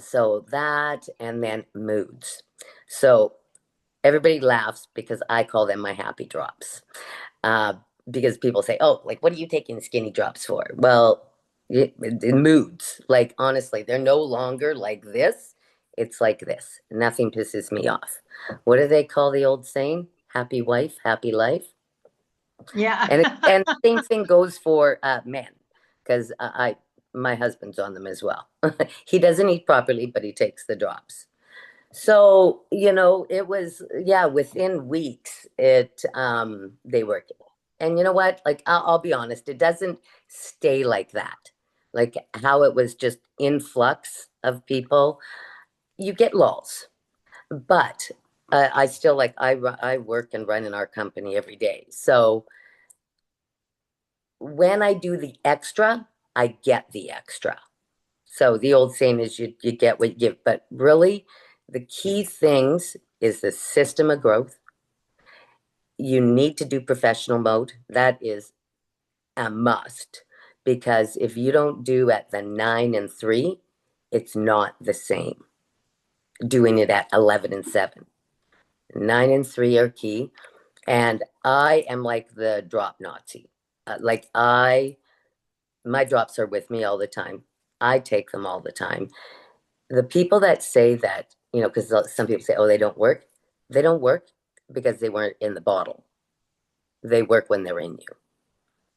so that, and then moods. So everybody laughs because I call them my happy drops. Because people say, oh, like, what are you taking skinny drops for? Well, in moods, like, honestly, they're no longer like this. It's like this. Nothing pisses me off. What do they call the old saying? Happy wife, happy life. Yeah. And the same thing goes for men, because my husband's on them as well. He doesn't eat properly, but he takes the drops. So, it was, yeah, within weeks, they worked. And you know what? Like, I'll be honest, it doesn't stay like that. Like how it was just influx of people, you get lulls. But I still I work and run in our company every day. So when I do the extra, I get the extra. So the old saying is you get what you give. But really, the key things is the system of growth. You need to do professional mode. That is a must. Because if you don't do at the 9 and 3, it's not the same. Doing it at 11 and 7. 9 and 3 are key. And I am like the drop Nazi. My drops are with me all the time. I take them all the time. The people that say that, because some people say, oh, they don't work because they weren't in the bottle. They work when they're in you.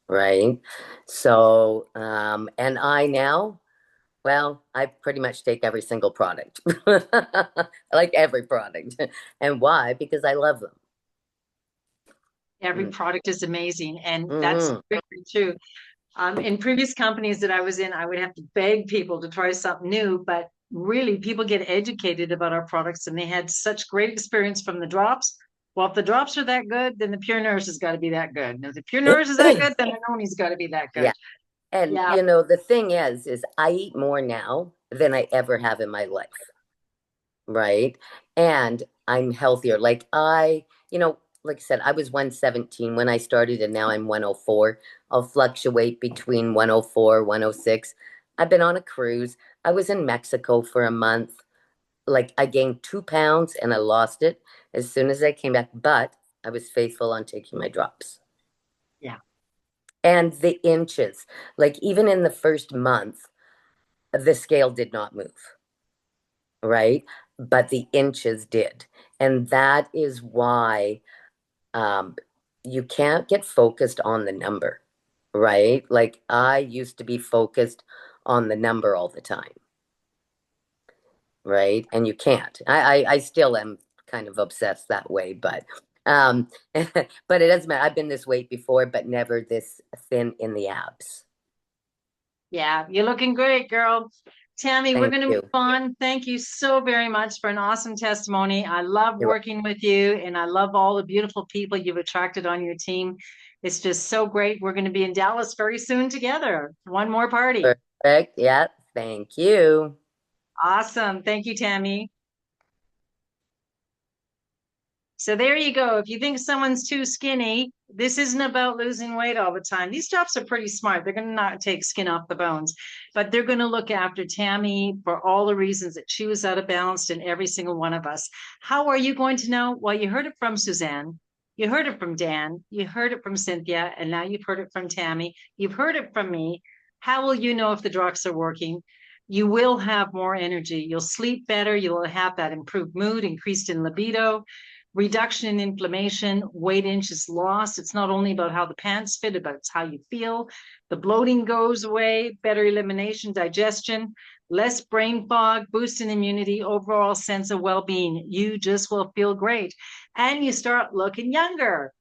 Right. So, and I now, well, I pretty much take every single product. I like every product. And why? Because I love them. Every product is amazing. And that's very true. In previous companies that I was in, I would have to beg people to try something new, but really people get educated about our products and they had such great experience from the drops. Well, if the drops are that good, then the Pure Nourish has got to be that good. And if the Pure Nourish is that good, then the Noni's got to be that good. Yeah. And the thing is I eat more now than I ever have in my life. Right. And I'm healthier. Like like I said, I was 117 when I started and now I'm 104. I'll fluctuate between 104, 106. I've been on a cruise. I was in Mexico for a month. Like I gained 2 pounds and I lost it as soon as I came back, but I was faithful on taking my drops. Yeah. And the inches, like even in the first month, the scale did not move, right? But the inches did. And that is why you can't get focused on the number, right? Like I used to be focused on the number all the time, right? And you can't. I still am kind of obsessed that way, but but it doesn't matter. I've been this weight before, but never this thin in the abs. Yeah, you're looking great, girl. Tammy, we're Thank going to you. move on. Thank you so very much for an awesome testimony. I love You're working with you, and I love all the beautiful people you've attracted on your team. It's just so great. We're going to be in Dallas very soon together. One more party. Perfect. Yeah. Thank you. Awesome. Thank you, Tammy. So there you go. If you think someone's too skinny, this isn't about losing weight all the time. These drops are pretty smart. They're going to not take skin off the bones, but they're going to look after Tammy for all the reasons that she was out of balance in every single one of us. How are you going to know? Well, you heard it from Suzanne. You heard it from Dan. You heard it from Cynthia. And now you've heard it from Tammy. You've heard it from me. How will you know if the drugs are working? You will have more energy. You'll sleep better. You'll have that improved mood, increased in libido, reduction in inflammation, weight inches lost. It's not only about how the pants fit, but it's how you feel. The bloating goes away, better elimination, digestion, less brain fog, boost in immunity, overall sense of well-being. You just will feel great. And you start looking younger.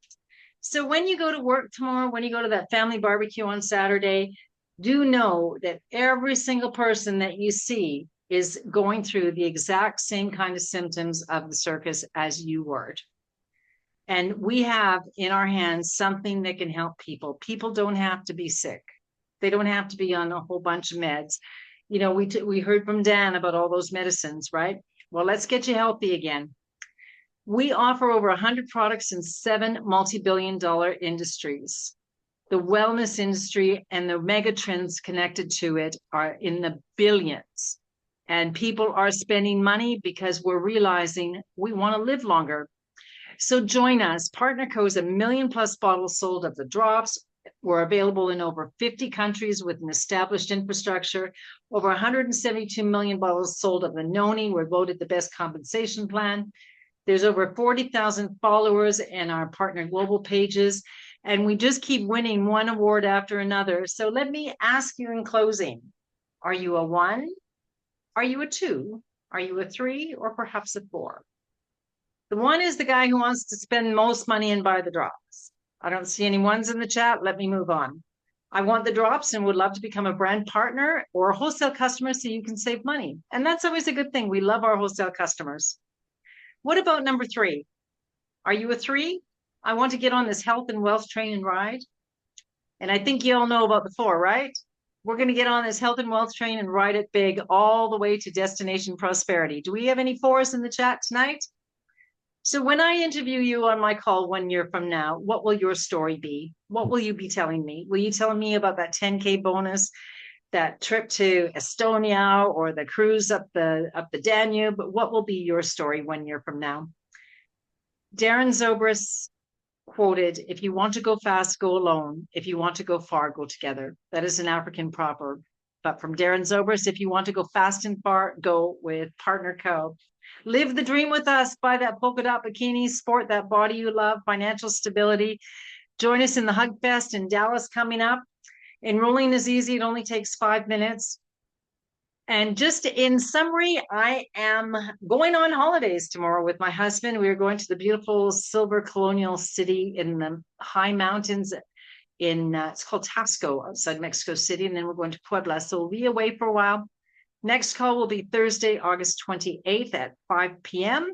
So when you go to work tomorrow, when you go to that family barbecue on Saturday, do know that every single person that you see is going through the exact same kind of symptoms of the circus as you were. And we have in our hands something that can help people. People don't have to be sick. They don't have to be on a whole bunch of meds. You know, we heard from Dan about all those medicines, right? Well, let's get you healthy again. We offer over 100 products in 7 multi-billion-dollar industries. The wellness industry and the mega trends connected to it are in the billions. And people are spending money because we're realizing we want to live longer. So join us. Partner Co is 1 million+ bottles sold of the drops. We're available in over 50 countries with an established infrastructure. Over 172 million bottles sold of the Noni. We're voted the best compensation plan. There's over 40,000 followers in our partner global pages. And we just keep winning one award after another. So let me ask you in closing, are you a 1? Are you a 2? Are you a 3? Or perhaps a 4? The 1 is the guy who wants to spend most money and buy the drops. I don't see any 1s in the chat. Let me move on. I want the drops and would love to become a brand partner or a wholesale customer so you can save money. And that's always a good thing. We love our wholesale customers. What about number 3? Are you a 3? I want to get on this health and wealth train and ride. And I think you all know about the 4, right? We're going to get on this health and wealth train and ride it big all the way to destination prosperity. Do we have any 4s in the chat tonight? So when I interview you on my call 1 year from now, what will your story be? What will you be telling me? Will you tell me about that 10K bonus, that trip to Estonia, or the cruise up the Danube? What will be your story 1 year from now? Darren Zobrist quoted, "If you want to go fast, go alone. If you want to go far, go together." That is an African proverb. But from Darren Zobrist, if you want to go fast and far, go with Partner Co. Live the dream with us. Buy that polka dot bikini, sport that body you love, financial stability. Join us in the Hug Fest in Dallas coming up. Enrolling is easy. It only takes 5 minutes. And just in summary, I am going on holidays tomorrow with my husband. We are going to the beautiful silver colonial city in the high mountains in, it's called Taxco outside Mexico City. And then we're going to Puebla. So we'll be away for a while. Next call will be Thursday, August 28th at 5 p.m.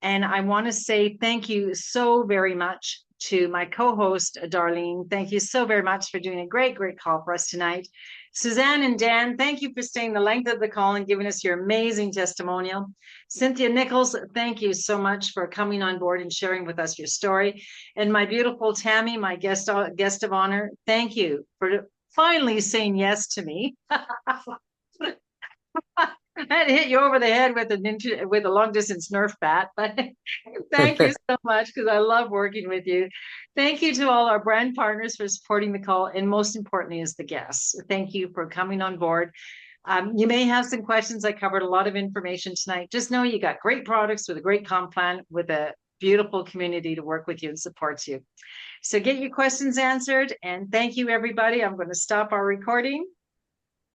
And I want to say thank you so very much to my co-host, Darlene. Thank you so very much for doing a great, great call for us tonight. Suzanne and Dan, thank you for staying the length of the call and giving us your amazing testimonial. Cynthia Nicholl, thank you so much for coming on board and sharing with us your story. And my beautiful Tammy, my guest of honor, thank you finally saying yes to me. I had to hit you over the head with a long distance Nerf bat, but thank you so much because I love working with you. Thank you to all our brand partners for supporting the call, and most importantly is the guests. Thank you for coming on board. You may have some questions. I covered a lot of information tonight. Just know you got great products with a great comp plan with a beautiful community to work with you and supports you. So get your questions answered, and thank you, everybody. I'm going to stop our recording.